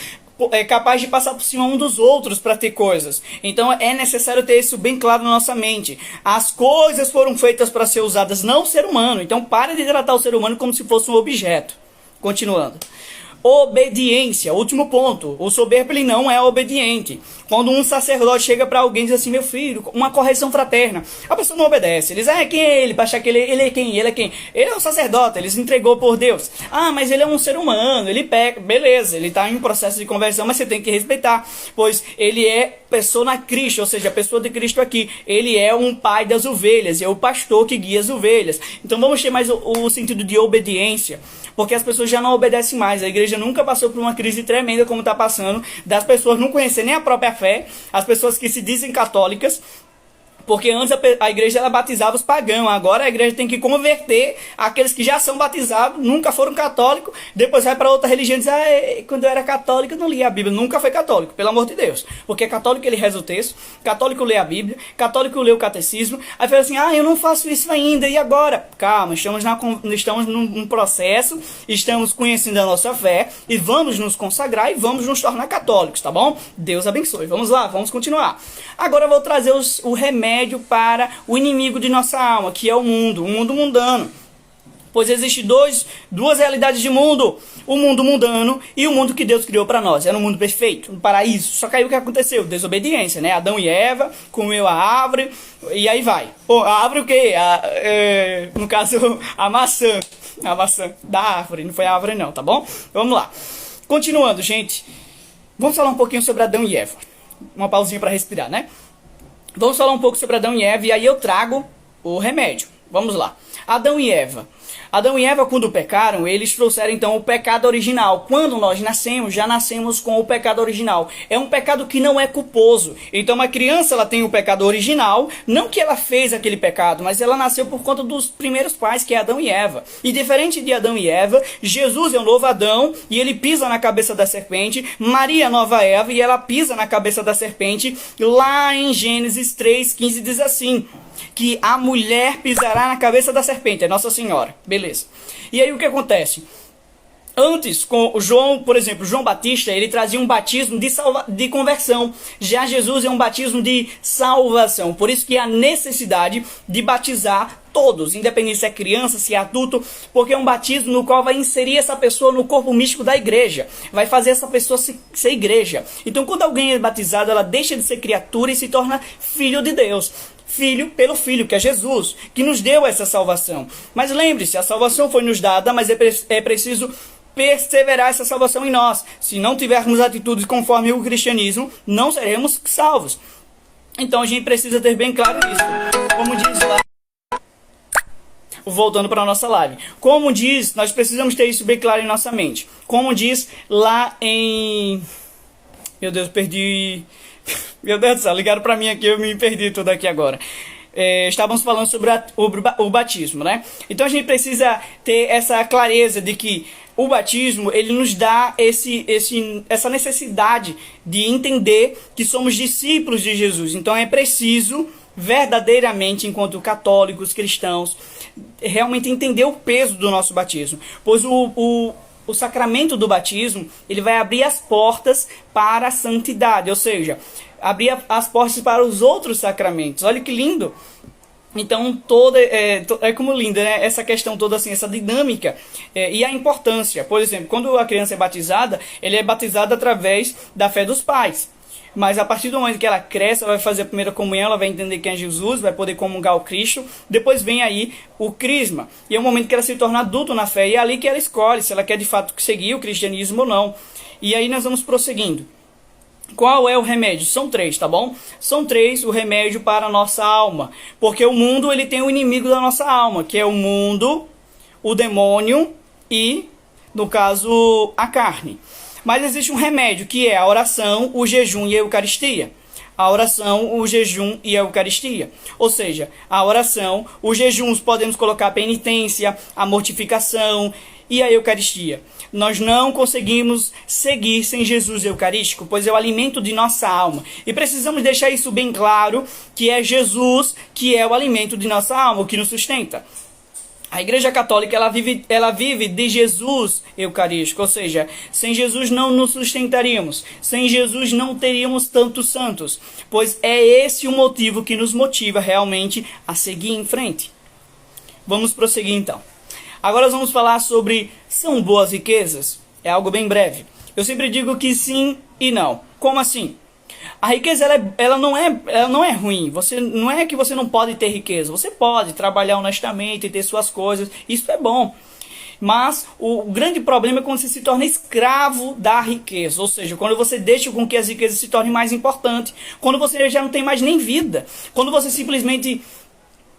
é capaz de passar por cima um dos outros para ter coisas. Então é necessário ter isso bem claro na nossa mente. As coisas foram feitas para ser usadas, não o ser humano. Então pare de tratar o ser humano como se fosse um objeto. Continuando. Obediência, último ponto. O soberbo ele não é obediente. Quando um sacerdote chega para alguém e diz assim, meu filho, uma correção fraterna, a pessoa não obedece. Eles, quem é ele? Para achar que ele é quem? Ele é quem? Ele é um sacerdote, ele se entregou por Deus. Mas ele é um ser humano, ele peca. Beleza, ele está em processo de conversão, mas você tem que respeitar, pois ele é persona Cristo, ou seja, a pessoa de Cristo aqui. Ele é um pai das ovelhas, é o pastor que guia as ovelhas. Então vamos ter mais o sentido de obediência, porque as pessoas já não obedecem mais. A igreja nunca passou por uma crise tremenda como está passando, das pessoas não conhecerem nem a própria fé, as pessoas que se dizem católicas, porque antes a igreja ela batizava os pagãos, agora a igreja tem que converter aqueles que já são batizados, nunca foram católicos, depois vai para outra religião e diz, quando eu era católico eu não lia a Bíblia, nunca foi católico, pelo amor de Deus, porque católico ele reza o texto, católico lê a Bíblia, católico lê o catecismo, aí fala assim, eu não faço isso ainda, e agora? Calma, estamos num processo, estamos conhecendo a nossa fé, e vamos nos consagrar e vamos nos tornar católicos, tá bom? Deus abençoe, vamos lá, vamos continuar. Agora eu vou trazer o remédio para o inimigo de nossa alma, que é o mundo mundano. Pois existe duas realidades de mundo, o mundo mundano e o mundo que Deus criou para nós. Era um mundo perfeito, um paraíso. Só que aí o que aconteceu? Desobediência, né? Adão e Eva comeu a árvore e aí vai. A árvore o quê? No caso, a maçã. A maçã da árvore, não foi a árvore não, tá bom? Vamos lá. Continuando, gente. Vamos falar um pouquinho sobre Adão e Eva. Uma pausinha para respirar, né? Vamos falar um pouco sobre Adão e Eva e aí eu trago o remédio. Vamos lá. Adão e Eva. Adão e Eva, quando pecaram, eles trouxeram então o pecado original. Quando nós nascemos, já nascemos com o pecado original. É um pecado que não é culposo. Então uma criança ela tem o pecado original, não que ela fez aquele pecado, mas ela nasceu por conta dos primeiros pais, que é Adão e Eva. E diferente de Adão e Eva, Jesus é o novo Adão e ele pisa na cabeça da serpente. Maria é a nova Eva e ela pisa na cabeça da serpente. Lá em Gênesis 3:15 diz assim, que a mulher pisará na cabeça da serpente, é Nossa Senhora. Beleza. E aí o que acontece? Antes, com o João, por exemplo, João Batista, ele trazia um batismo de conversão. Já Jesus é um batismo de salvação. Por isso que há necessidade de batizar todos, independente se é criança, se é adulto, porque é um batismo no qual vai inserir essa pessoa no corpo místico da igreja. Vai fazer essa pessoa ser igreja. Então, quando alguém é batizado, ela deixa de ser criatura e se torna filho de Deus. Filho pelo Filho, que é Jesus, que nos deu essa salvação. Mas lembre-se, a salvação foi nos dada, mas é preciso perseverar essa salvação em nós. Se não tivermos atitudes conforme o cristianismo, não seremos salvos. Então a gente precisa ter bem claro isso. Como diz lá, voltando para a nossa live. Como diz, nós precisamos ter isso bem claro em nossa mente. Como diz lá em... Meu Deus, perdi... Meu Deus do céu, ligaram para mim aqui, eu me perdi tudo aqui agora. Estávamos falando sobre o batismo, né? Então a gente precisa ter essa clareza de que o batismo, ele nos dá essa necessidade de entender que somos discípulos de Jesus. Então é preciso, verdadeiramente, enquanto católicos, cristãos, realmente entender o peso do nosso batismo. Pois o sacramento do batismo, ele vai abrir as portas para a santidade, ou seja, abrir as portas para os outros sacramentos. Olha que lindo! Então, é como linda, né? Essa questão toda, assim, essa dinâmica e a importância. Por exemplo, quando a criança é batizada, ele é batizado através da fé dos pais. Mas a partir do momento que ela cresce, ela vai fazer a primeira comunhão, ela vai entender quem é Jesus, vai poder comungar o Cristo. Depois vem aí o crisma. E é o momento que ela se torna adulto na fé. E é ali que ela escolhe se ela quer de fato seguir o cristianismo ou não. E aí nós vamos prosseguindo. Qual é o remédio? São 3, tá bom? São 3 o remédio para a nossa alma. Porque o mundo, ele tem o inimigo da nossa alma, que é o mundo, o demônio e, no caso, a carne. Mas existe um remédio, que é a oração, o jejum e a Eucaristia. A oração, o jejum e a Eucaristia. Ou seja, a oração, os jejuns podemos colocar a penitência, a mortificação e a Eucaristia. Nós não conseguimos seguir sem Jesus eucarístico, pois é o alimento de nossa alma. E precisamos deixar isso bem claro, que é Jesus que é o alimento de nossa alma, o que nos sustenta. A Igreja Católica ela vive de Jesus eucarístico, ou seja, sem Jesus não nos sustentaríamos, sem Jesus não teríamos tantos santos, pois é esse o motivo que nos motiva realmente a seguir em frente. Vamos prosseguir então. Agora vamos falar sobre são boas riquezas? É algo bem breve. Eu sempre digo que sim e não. Como assim? A riqueza ela não é ruim. Não é que você não pode ter riqueza. Você pode trabalhar honestamente e ter suas coisas. Isso é bom. Mas o grande problema é quando você se torna escravo da riqueza. Ou seja, quando você deixa com que as riquezas se tornem mais importantes. Quando você já não tem mais nem vida. Quando você simplesmente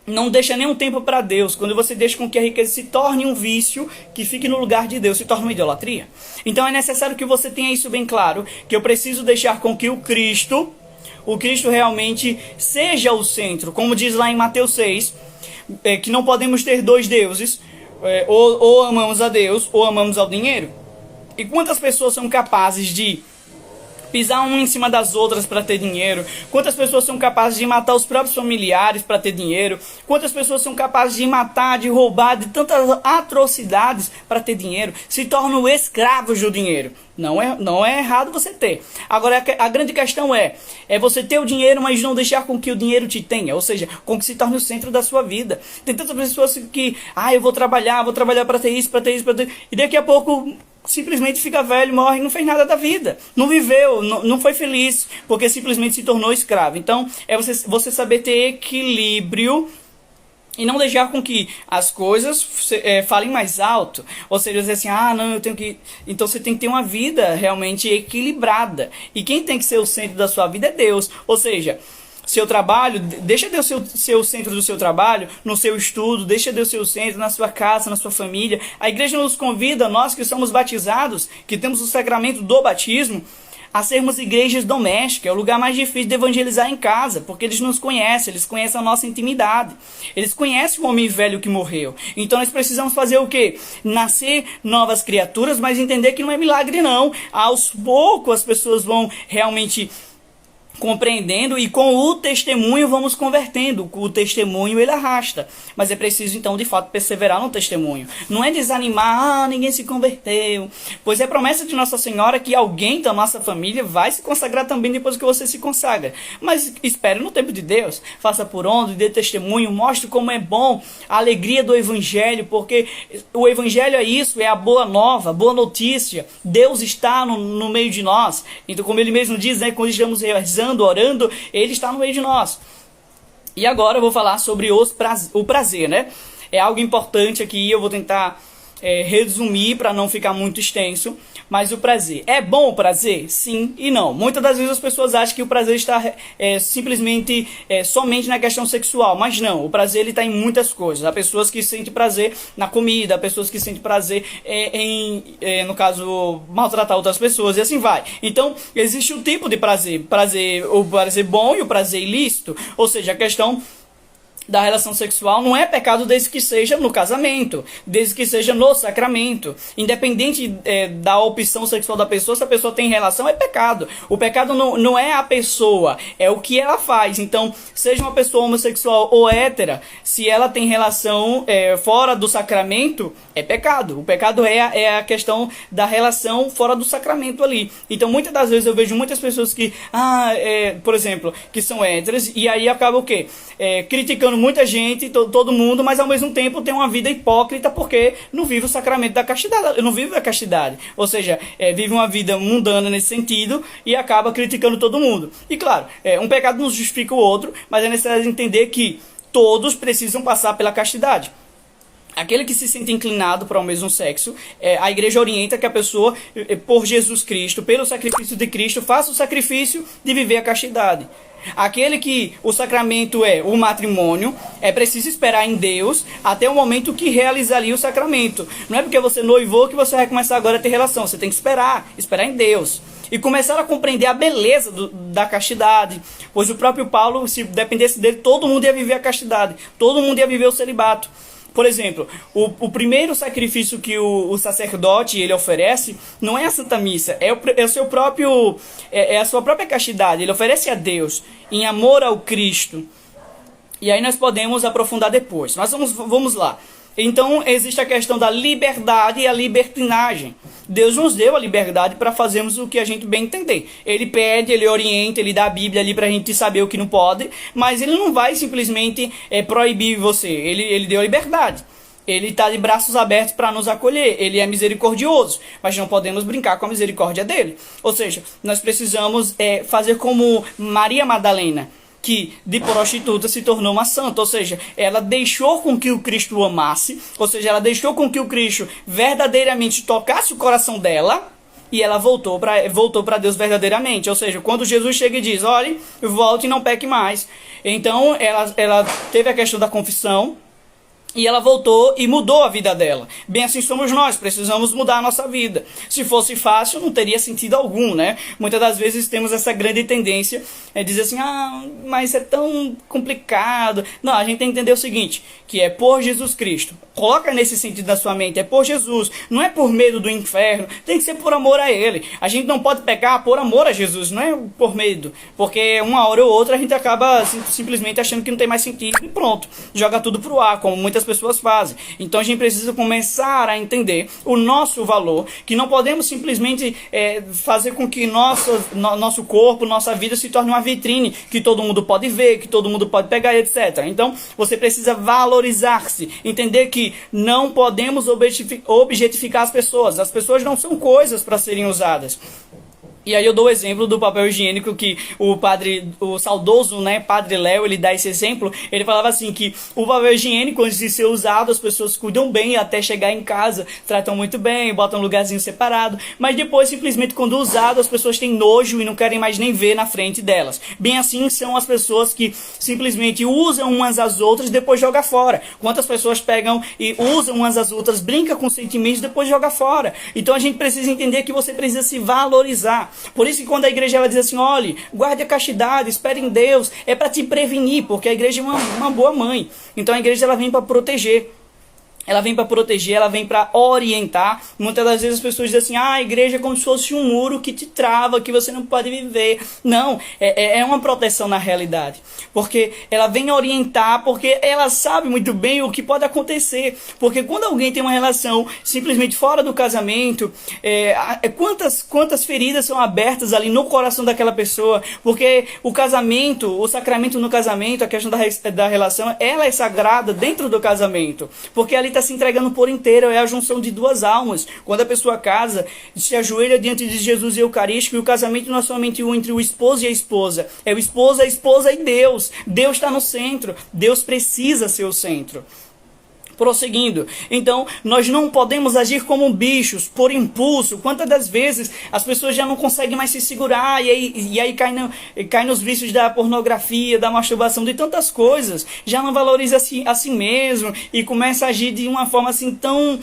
não deixa nenhum tempo para Deus. Quando você deixa com que a riqueza se torne um vício, que fique no lugar de Deus, se torne uma idolatria. Então é necessário que você tenha isso bem claro, que eu preciso deixar com que o Cristo realmente seja o centro. Como diz lá em Mateus 6, que não podemos ter dois deuses, ou amamos a Deus, ou amamos ao dinheiro. E quantas pessoas são capazes de pisar um em cima das outras para ter dinheiro? Quantas pessoas são capazes de matar os próprios familiares para ter dinheiro? Quantas pessoas são capazes de matar, de roubar, de tantas atrocidades para ter dinheiro? Se tornam escravos do dinheiro. Não é errado você ter. Agora, a grande questão é você ter o dinheiro, mas não deixar com que o dinheiro te tenha. Ou seja, com que se torne o centro da sua vida. Tem tantas pessoas que, eu vou trabalhar para ter isso, para ter isso, para ter... E daqui a pouco simplesmente fica velho, morre, não fez nada da vida, não viveu, não foi feliz, porque simplesmente se tornou escravo. Então é você saber ter equilíbrio e não deixar com que as coisas falem mais alto. Ou seja, dizer assim, não, eu tenho que... Então você tem que ter uma vida realmente equilibrada, e quem tem que ser o centro da sua vida é Deus. Ou seja, seu trabalho, deixa Deus ser o centro do seu trabalho, no seu estudo, deixa Deus ser o centro na sua casa, na sua família. A igreja nos convida, nós que somos batizados, que temos o sacramento do batismo, a sermos igrejas domésticas. É o lugar mais difícil de evangelizar em casa, porque eles nos conhecem, eles conhecem a nossa intimidade, eles conhecem o homem velho que morreu. Então nós precisamos fazer o quê? Nascer novas criaturas, mas entender que não é milagre não. Aos poucos as pessoas vão realmente compreendendo, e com o testemunho vamos convertendo. O testemunho ele arrasta, mas é preciso então de fato perseverar no testemunho. Não é desanimar, ninguém se converteu, pois é promessa de Nossa Senhora que alguém da nossa família vai se consagrar também depois que você se consagra. Mas espere no tempo de Deus, faça por onde, dê testemunho, mostre como é bom a alegria do Evangelho, porque o Evangelho é isso, é a boa nova, a boa notícia. Deus está no meio de nós. Então, como ele mesmo diz, quando estamos rezando, orando, ele está no meio de nós. E agora eu vou falar sobre o prazer, né? É algo importante aqui, eu vou tentar resumir para não ficar muito extenso, mas o prazer. É bom o prazer? Sim e não. Muitas das vezes as pessoas acham que o prazer está simplesmente somente na questão sexual, mas não, o prazer ele está em muitas coisas. Há pessoas que sentem prazer na comida, há pessoas que sentem prazer no caso, maltratar outras pessoas, e assim vai. Então, existe um tipo de prazer, o prazer bom e o prazer ilícito, ou seja, a questão da relação sexual não é pecado desde que seja no casamento, desde que seja no sacramento. Independente da opção sexual da pessoa, se a pessoa tem relação, é pecado. O pecado não é a pessoa, é o que ela faz. Então, seja uma pessoa homossexual ou hétera, se ela tem relação fora do sacramento, é pecado. O pecado é a questão da relação fora do sacramento ali. Então, muitas das vezes eu vejo muitas pessoas que, por exemplo, que são héteras, e aí acaba o quê? Criticando muita gente, todo mundo, mas ao mesmo tempo tem uma vida hipócrita porque não vive o sacramento da castidade, não vive a castidade, ou seja, vive uma vida mundana nesse sentido e acaba criticando todo mundo. E claro, um pecado não justifica o outro, mas é necessário entender que todos precisam passar pela castidade. Aquele que se sente inclinado para o mesmo sexo, a igreja orienta que a pessoa, por Jesus Cristo, pelo sacrifício de Cristo, faça o sacrifício de viver a castidade. Aquele que o sacramento é o matrimônio, é preciso esperar em Deus até o momento que realizaria o sacramento. Não é porque você noivou que você vai começar agora a ter relação. Você tem que esperar em Deus. E começar a compreender a beleza da castidade. Pois o próprio Paulo, se dependesse dele, todo mundo ia viver a castidade. Todo mundo ia viver o celibato. Por exemplo, o primeiro sacrifício que o sacerdote ele oferece não é a Santa Missa, é a sua própria castidade. Ele oferece a Deus em amor ao Cristo. E aí nós podemos aprofundar depois. Mas vamos lá. Então existe a questão da liberdade e a libertinagem. Deus nos deu a liberdade para fazermos o que a gente bem entender. Ele pede, ele orienta, ele dá a Bíblia ali para a gente saber o que não pode, mas ele não vai simplesmente proibir você. Ele deu a liberdade. Ele está de braços abertos para nos acolher. Ele é misericordioso, mas não podemos brincar com a misericórdia dele. Ou seja, nós precisamos fazer como Maria Madalena, que de prostituta se tornou uma santa. Ou seja, ela deixou com que o Cristo o amasse. Ou seja, ela deixou com que o Cristo verdadeiramente tocasse o coração dela. E ela voltou para Deus verdadeiramente. Ou seja, quando Jesus chega e diz, olhe, volte e não peque mais. Então, ela teve a questão da confissão. E ela voltou e mudou a vida dela. Bem assim somos nós, precisamos mudar a nossa vida. Se fosse fácil, não teria sentido algum, né? Muitas das vezes temos essa grande tendência dizer assim, mas é tão complicado. Não, a gente tem que entender o seguinte, que é por Jesus Cristo. Coloca nesse sentido na sua mente, é por Jesus. Não é por medo do inferno, tem que ser por amor a Ele. A gente não pode pecar por amor a Jesus, não é por medo. Porque uma hora ou outra a gente acaba simplesmente achando que não tem mais sentido e pronto. Joga tudo pro ar, como muitas pessoas fazem. Então a gente precisa começar a entender o nosso valor, que não podemos simplesmente fazer com que nosso corpo, nossa vida se torne uma vitrine, que todo mundo pode ver, que todo mundo pode pegar, etc. Então você precisa valorizar-se, entender que não podemos objetificar as pessoas. As pessoas não são coisas para serem usadas. E aí eu dou o exemplo do papel higiênico que o saudoso, né, Padre Léo, ele dá esse exemplo. Ele falava assim que o papel higiênico, antes de ser usado, as pessoas cuidam bem até chegar em casa, tratam muito bem, botam um lugarzinho separado, mas depois, simplesmente, quando usado, as pessoas têm nojo e não querem mais nem ver na frente delas. Bem assim são as pessoas que simplesmente usam umas às outras e depois jogam fora. Quantas pessoas pegam e usam umas às outras, brincam com sentimentos e depois jogam fora. Então a gente precisa entender que você precisa se valorizar. Por isso que quando a igreja ela diz assim, olhe, guarde a castidade, espere em Deus, é para te prevenir, porque a igreja é uma boa mãe. Então a igreja ela vem para proteger. Ela vem para proteger, ela vem para orientar. Muitas das vezes as pessoas dizem assim, a igreja é como se fosse um muro que te trava, que você não pode viver. Não, é uma proteção na realidade. Porque ela vem orientar, porque ela sabe muito bem o que pode acontecer. Porque quando alguém tem uma relação simplesmente fora do casamento, quantas feridas são abertas ali no coração daquela pessoa. Porque o casamento, o sacramento no casamento, a questão da relação, ela é sagrada dentro do casamento. Porque ali está se entregando por inteiro, é a junção de duas almas. Quando a pessoa casa, se ajoelha diante de Jesus Eucarístico, e o casamento não é somente entre o esposo e a esposa, é o esposo, a esposa e Deus. Deus está no centro, Deus precisa ser o centro. Prosseguindo, então nós não podemos agir como bichos, por impulso. Quantas das vezes as pessoas já não conseguem mais se segurar e aí cai nos vícios da pornografia, da masturbação, de tantas coisas, já não valoriza a si mesmo e começa a agir de uma forma assim tão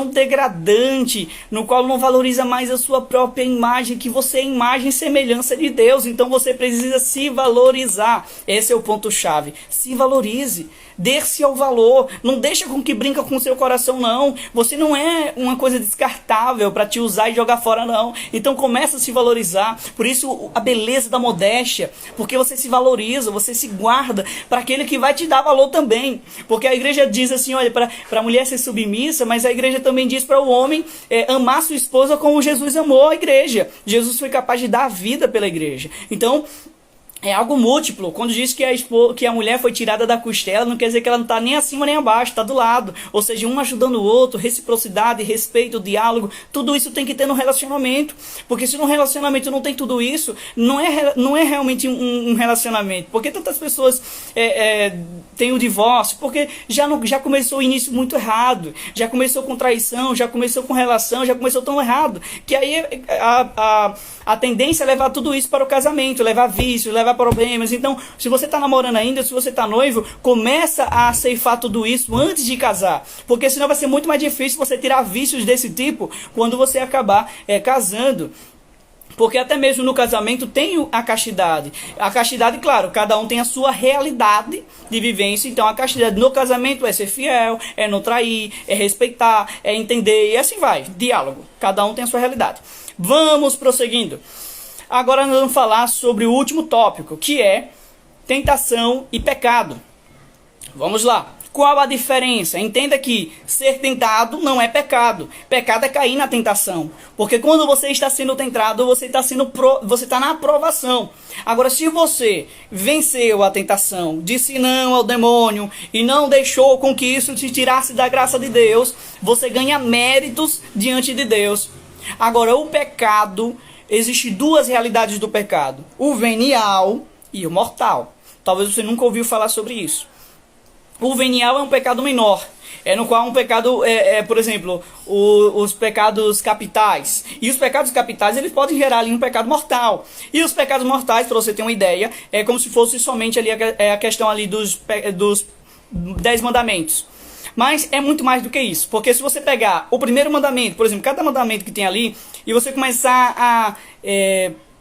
degradante, no qual não valoriza mais a sua própria imagem, que você é imagem e semelhança de Deus. Então você precisa se valorizar. Esse é o ponto-chave. Se valorize. Dê-se ao valor. Não deixa com que brinca com o seu coração, não. Você não é uma coisa descartável para te usar e jogar fora, não. Então começa a se valorizar. Por isso a beleza da modéstia. Porque você se valoriza, você se guarda para aquele que vai te dar valor também. Porque a igreja diz assim, olha, para a mulher ser submissa, mas a igreja também diz para o homem amar sua esposa como Jesus amou a igreja. Jesus foi capaz de dar a vida pela igreja. Então, é algo múltiplo. Quando diz que a mulher foi tirada da costela, não quer dizer que ela não está nem acima nem abaixo, está do lado. Ou seja, um ajudando o outro, reciprocidade, respeito, diálogo, tudo isso tem que ter no relacionamento. Porque se no relacionamento não tem tudo isso, não é realmente um relacionamento. Porque tantas pessoas têm o divórcio? Porque já começou o início muito errado, já começou com traição, já começou com relação, já começou tão errado, que aí a tendência é levar tudo isso para o casamento, levar vício, levar problemas. Então, se você está namorando ainda, se você está noivo, começa a ceifar tudo isso antes de casar, porque senão vai ser muito mais difícil você tirar vícios desse tipo quando você acabar casando. Porque até mesmo no casamento tem a castidade. A castidade, claro, cada um tem a sua realidade de vivência. Então a castidade no casamento é ser fiel, é não trair, é respeitar, é entender, e assim vai. Diálogo. Cada um tem a sua realidade. Vamos prosseguindo. Agora nós vamos falar sobre o último tópico, que é tentação e pecado. Vamos lá. Qual a diferença? Entenda que ser tentado não é pecado. Pecado é cair na tentação. Porque quando você está sendo tentado, você está na aprovação. Agora, se você venceu a tentação, disse não ao demônio e não deixou com que isso te tirasse da graça de Deus, você ganha méritos diante de Deus. Agora, o pecado, existem duas realidades do pecado: o venial e o mortal. Talvez você nunca ouviu falar sobre isso. O venial é um pecado menor, no qual um pecado, por exemplo, os pecados capitais. E os pecados capitais, eles podem gerar ali um pecado mortal. E os pecados mortais, para você ter uma ideia, é como se fosse somente ali a questão ali dos 10 mandamentos. Mas é muito mais do que isso, porque se você pegar o primeiro mandamento, por exemplo, cada mandamento que tem ali, e você começar a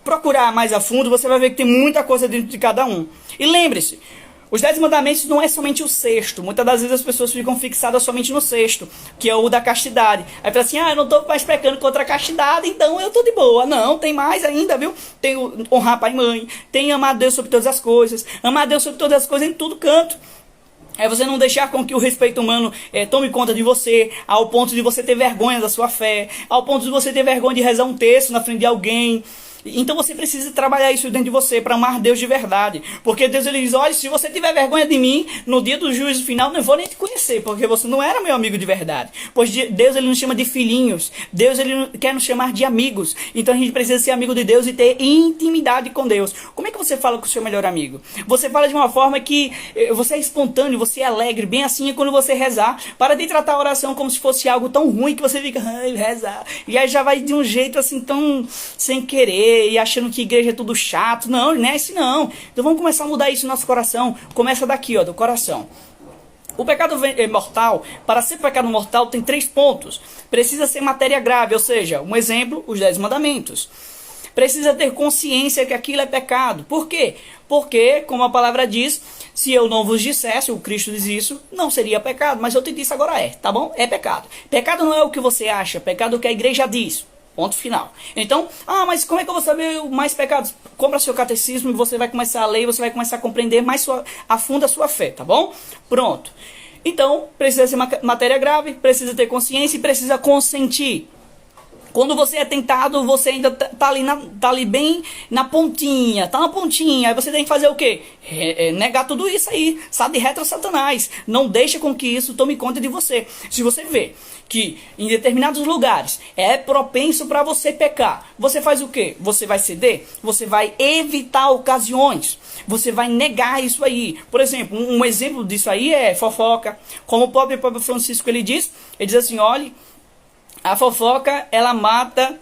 procurar mais a fundo, você vai ver que tem muita coisa dentro de cada um. E lembre-se, os 10 mandamentos não é somente o sexto. Muitas das vezes as pessoas ficam fixadas somente no sexto, que é o da castidade. Aí fala assim, eu não estou mais pecando contra a castidade, então eu estou de boa. Não, tem mais ainda, viu? Tem o honrar pai e mãe, tem amar a Deus sobre todas as coisas, amar a Deus sobre todas as coisas em todo canto. É você não deixar com que o respeito humano tome conta de você, ao ponto de você ter vergonha da sua fé, ao ponto de você ter vergonha de rezar um texto na frente de alguém. Então você precisa trabalhar isso dentro de você para amar Deus de verdade. Porque Deus ele diz, olha, se você tiver vergonha de mim, no dia do juízo final, não vou nem te conhecer, porque você não era meu amigo de verdade. Pois Deus ele nos chama de filhinhos. Deus ele quer nos chamar de amigos. Então a gente precisa ser amigo de Deus e ter intimidade com Deus. Como é que você fala com o seu melhor amigo? Você fala de uma forma que você é espontâneo, você é alegre, bem assim é quando você rezar. Para de tratar a oração como se fosse algo tão ruim que você fica, rezar. E aí já vai de um jeito assim tão sem querer, e achando que igreja é tudo chato. Não é assim não. Então vamos começar a mudar isso no nosso coração. Começa daqui, do coração. O pecado mortal, para ser pecado mortal, tem 3 pontos. Precisa ser matéria grave, ou seja, um exemplo, os 10 mandamentos. Precisa ter consciência que aquilo é pecado. Por quê? Porque, como a palavra diz, se eu não vos dissesse, o Cristo diz isso, não seria pecado. Mas eu te disse agora tá bom? É pecado. Pecado não é o que você acha, pecado é o que a igreja diz. Ponto final. Então, mas como é que eu vou saber mais pecados? Compra seu catecismo e você vai começar a ler, você vai começar a compreender mais a fundo a sua fé, tá bom? Pronto. Então, precisa ser matéria grave, precisa ter consciência e precisa consentir. Quando você é tentado, você ainda tá ali bem na pontinha, aí você tem que fazer o quê? Negar tudo isso aí, sai de retro Satanás, não deixa com que isso tome conta de você. Se você vê que em determinados lugares é propenso para você pecar, você faz o quê? Você vai ceder? Você vai evitar ocasiões, você vai negar isso aí. Por exemplo, um exemplo disso aí é fofoca. Como o próprio Papa Francisco ele diz assim, olha, a fofoca, ela mata,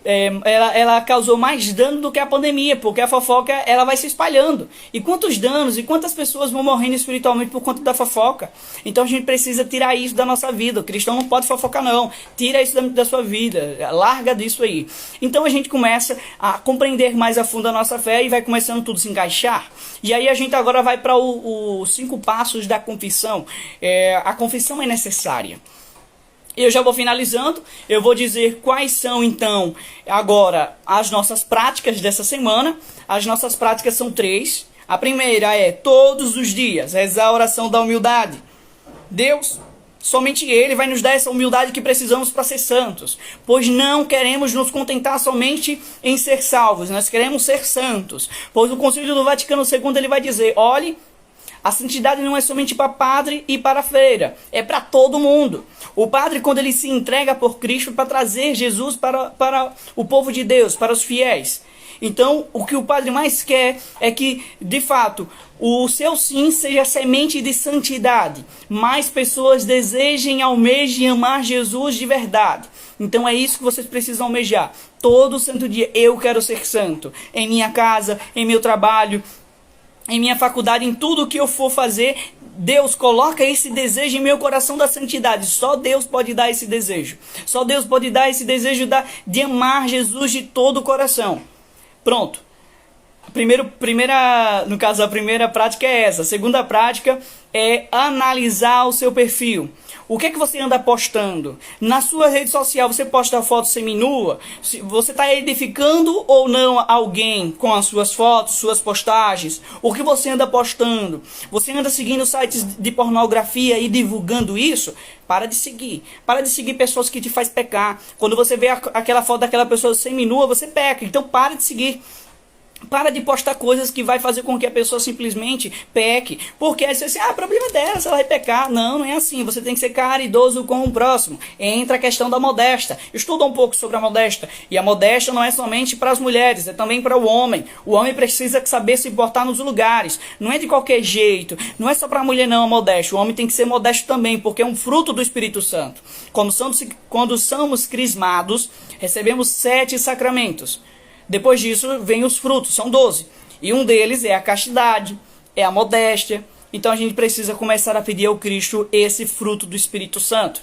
ela causou mais dano do que a pandemia, porque a fofoca, ela vai se espalhando. E quantos danos e quantas pessoas vão morrendo espiritualmente por conta da fofoca? Então a gente precisa tirar isso da nossa vida. O cristão não pode fofocar não. Tira isso da sua vida, larga disso aí. Então a gente começa a compreender mais a fundo a nossa fé e vai começando tudo a se encaixar. E aí a gente agora vai para os 5 passos da confissão. A confissão é necessária. Eu já vou finalizando, eu vou dizer quais são então agora as nossas práticas dessa semana. As nossas práticas são 3. A primeira é todos os dias rezar a oração da humildade. Deus, somente Ele vai nos dar essa humildade que precisamos para ser santos. Pois não queremos nos contentar somente em ser salvos, nós queremos ser santos. Pois o Concílio do Vaticano II ele vai dizer, olhe, a santidade não é somente para padre e para freira, é para todo mundo. O padre, quando ele se entrega por Cristo para trazer Jesus para o povo de Deus, para os fiéis. Então, o que o padre mais quer é que, de fato, o seu sim seja semente de santidade. Mais pessoas desejem, almejem amar Jesus de verdade. Então é isso que vocês precisam almejar. Todo santo dia, eu quero ser santo. Em minha casa, em meu trabalho, em minha faculdade, em tudo que eu for fazer, Deus coloca esse desejo em meu coração da santidade. Só Deus pode dar esse desejo. Só Deus pode dar esse desejo de amar Jesus de todo o coração. Pronto. no caso, a primeira prática é essa. A segunda prática é analisar o seu perfil. O que é que você anda postando? Na sua rede social você posta foto seminua? Você está edificando ou não alguém com as suas fotos, suas postagens? O que você anda postando? Você anda seguindo sites de pornografia e divulgando isso? Para de seguir. Para de seguir pessoas que te fazem pecar. Quando você vê aquela foto daquela pessoa seminua, você peca. Então para de seguir. Para de postar coisas que vai fazer com que a pessoa simplesmente peque. Porque aí você diz, problema dela, se ela vai pecar. Não, não é assim. Você tem que ser caridoso com o próximo. Entra a questão da modéstia. Estuda um pouco sobre a modéstia. E a modéstia não é somente para as mulheres, é também para o homem. O homem precisa saber se portar nos lugares. Não é de qualquer jeito. Não é só para a mulher não a modéstia. O homem tem que ser modesto também, porque é um fruto do Espírito Santo. Quando somos crismados, recebemos 7 sacramentos. Depois disso, vem os frutos, são 12. E um deles é a castidade, é a modéstia. Então a gente precisa começar a pedir ao Cristo esse fruto do Espírito Santo.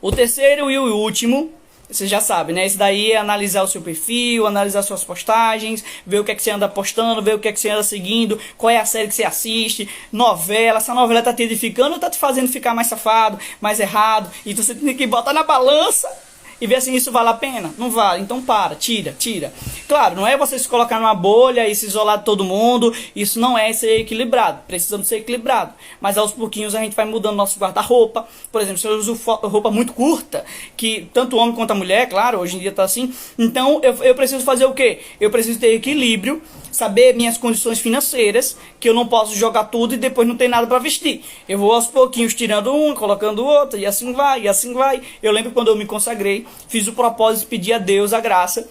O terceiro e o último, você já sabe, né? Esse daí é analisar o seu perfil, analisar suas postagens, ver o que é que você anda postando, ver o que é que você anda seguindo, qual é a série que você assiste, novela, essa novela tá te edificando ou tá te fazendo ficar mais safado, mais errado? Então você tem que botar na balança e ver assim, isso vale a pena? Não vale, então tira. Claro, não é você se colocar numa bolha e se isolar de todo mundo, isso não é ser equilibrado, precisamos ser equilibrado, mas aos pouquinhos a gente vai mudando nosso guarda-roupa. Por exemplo, se eu uso roupa muito curta, que tanto o homem quanto a mulher, claro, hoje em dia tá assim, então eu preciso fazer o quê? Eu preciso ter equilíbrio, saber minhas condições financeiras, que eu não posso jogar tudo e depois não ter nada para vestir. Eu vou aos pouquinhos tirando um, colocando outro, e assim vai. Eu lembro quando eu me consagrei, fiz o propósito de pedir a Deus a graça.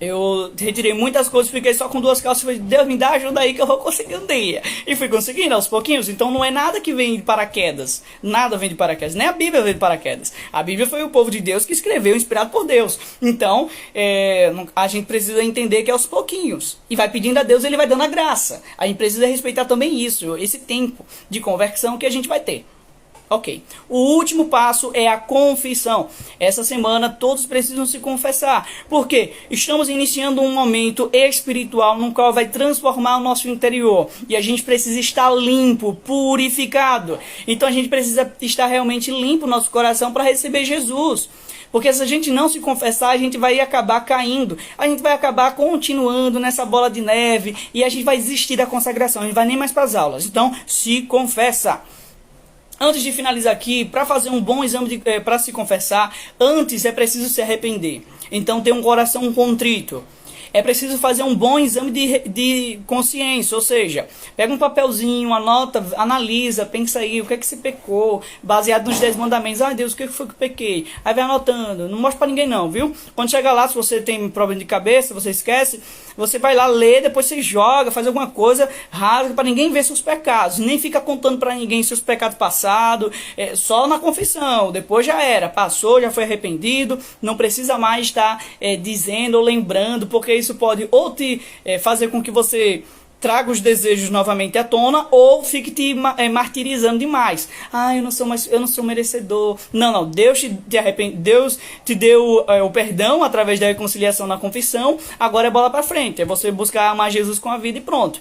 Eu retirei muitas coisas, fiquei só com 2 calças e falei, Deus, me dá ajuda aí que eu vou conseguir um dia. E fui conseguindo aos pouquinhos. Então não é nada que vem de paraquedas. Nada vem de paraquedas. Nem a Bíblia vem de paraquedas. A Bíblia foi o povo de Deus que escreveu, inspirado por Deus. Então a gente precisa entender que é aos pouquinhos. E vai pedindo a Deus, ele vai dando a graça. A gente precisa respeitar também isso, esse tempo de conversão que a gente vai ter. Ok. O último passo é a confissão. Essa semana todos precisam se confessar. Porque estamos iniciando um momento espiritual no qual vai transformar o nosso interior. E a gente precisa estar limpo, purificado. Então a gente precisa estar realmente limpo o nosso coração para receber Jesus. Porque se a gente não se confessar, a gente vai acabar caindo. A gente vai acabar continuando nessa bola de neve. E a gente vai desistir da consagração. A gente vai nem mais para as aulas. Então, se confessa. Antes de finalizar aqui, para fazer um bom exame para se confessar, antes é preciso se arrepender. Então ter um coração contrito. É preciso fazer um bom exame de consciência, ou seja, pega um papelzinho, anota, analisa, pensa aí, o que é que você pecou, baseado nos 10 mandamentos. Ai Deus, o que foi que eu pequei? Aí vai anotando, não mostra pra ninguém não, viu? Quando chegar lá, se você tem problema de cabeça, você esquece, você vai lá ler, depois você joga, faz alguma coisa, rasga, pra ninguém ver seus pecados, nem fica contando pra ninguém seus pecados passados, só na confissão, depois já era, passou, já foi arrependido, não precisa mais estar dizendo ou lembrando, porque isso pode ou te fazer com que você traga os desejos novamente à tona, ou fique te martirizando demais. Eu não sou merecedor. Não, Deus te deu o perdão através da reconciliação na confissão, agora é bola pra frente, é você buscar amar Jesus com a vida e pronto.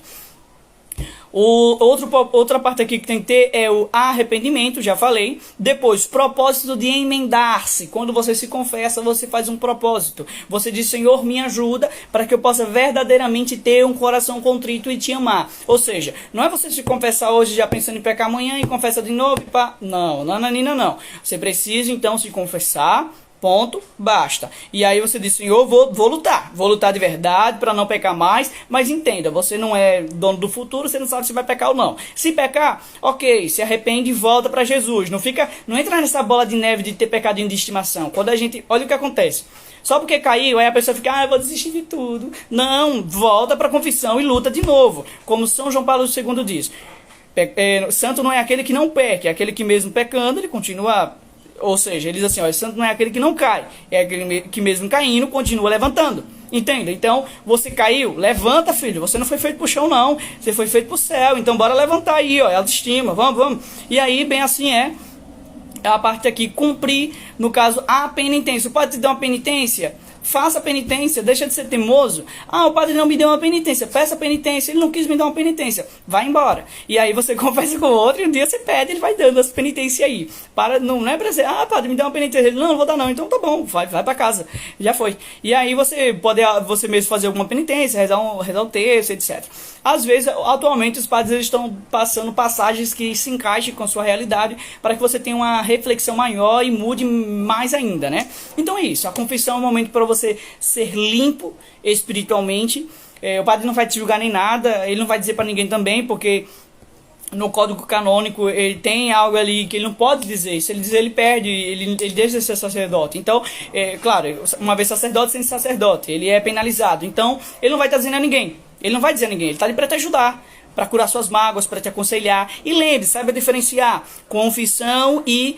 Outra parte aqui que tem que ter é o arrependimento, já falei. Depois, propósito de emendar-se. Quando você se confessa, você faz um propósito. Você diz, Senhor, me ajuda para que eu possa verdadeiramente ter um coração contrito e te amar. Ou seja, não é você se confessar hoje já pensando em pecar amanhã e confessa de novo. Não. Você precisa então se confessar. Ponto, basta. E aí você diz, Senhor, vou lutar de verdade para não pecar mais, mas entenda, você não é dono do futuro, você não sabe se vai pecar ou não. Se pecar, ok, se arrepende e volta para Jesus. Não entra nessa bola de neve de ter pecadinho de estimação. Quando a gente, olha o que acontece. Só porque caiu, aí a pessoa fica, eu vou desistir de tudo. Não, volta para a confissão e luta de novo. Como São João Paulo II diz, santo não é aquele que não peca, é aquele que mesmo pecando, ele continua. Ou seja, ele diz assim, santo não é aquele que não cai, é aquele que mesmo caindo continua levantando. Entende? Então, você caiu, levanta, filho. Você não foi feito pro chão, não. Você foi feito pro céu. Então, bora levantar aí, ó. Autoestima, vamos. E aí, bem assim é a parte aqui, cumprir, no caso, a penitência. Pode te dar uma penitência? faça a penitência, deixa de ser teimoso. O padre não me deu uma penitência, peça a penitência, ele não quis me dar uma penitência, vai embora. E aí você conversa com o outro e um dia você pede, ele vai dando as penitências aí. Não é pra dizer, padre, me dá uma penitência. Ele, não vou dar não, então tá bom, vai pra casa, já foi. E aí você pode, você mesmo fazer alguma penitência, rezar um texto, etc. Às vezes, atualmente, os padres estão passando passagens que se encaixem com a sua realidade para que você tenha uma reflexão maior e mude mais ainda, né? Então é isso, a confissão é um momento para você ser limpo espiritualmente. O padre não vai te julgar nem nada, ele não vai dizer para ninguém também, porque no código canônico ele tem algo ali que ele não pode dizer. Se ele dizer, ele perde, ele deixa de ser sacerdote. Então, claro, uma vez sacerdote, sem sacerdote, ele é penalizado. Então, ele não vai estar dizendo a ninguém. Ele não vai dizer a ninguém, ele está ali para te ajudar, para curar suas mágoas, para te aconselhar. E lembre, saiba diferenciar confissão e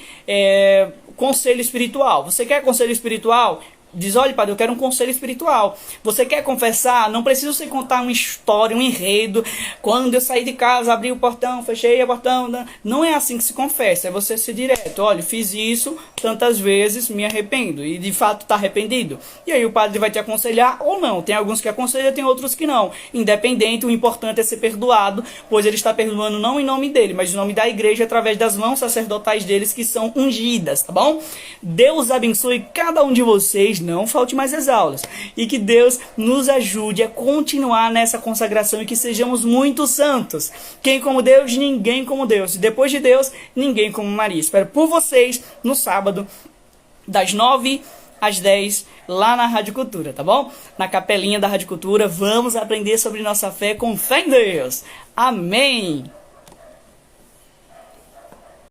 conselho espiritual. Você quer conselho espiritual? Diz, olha, padre, eu quero um conselho espiritual. Você quer confessar? Não precisa você contar uma história, um enredo. Quando eu saí de casa, abri o portão, fechei o portão. Não é assim que se confessa. É você ser direto. Olha, fiz isso tantas vezes, me arrependo. E de fato está arrependido. E aí o padre vai te aconselhar ou não. Tem alguns que aconselham, tem outros que não. Independente, o importante é ser perdoado, pois ele está perdoando não em nome dele, mas em nome da igreja, através das mãos sacerdotais deles que são ungidas, tá bom? Deus abençoe cada um de vocês. Não falte mais as aulas. E que Deus nos ajude a continuar nessa consagração e que sejamos muito santos. Quem como Deus? Ninguém como Deus. E depois de Deus, ninguém como Maria. Espero por vocês no sábado, das 9 às 10, lá na Rádio Cultura, tá bom? Na capelinha da Rádio Cultura, vamos aprender sobre nossa fé com fé em Deus. Amém!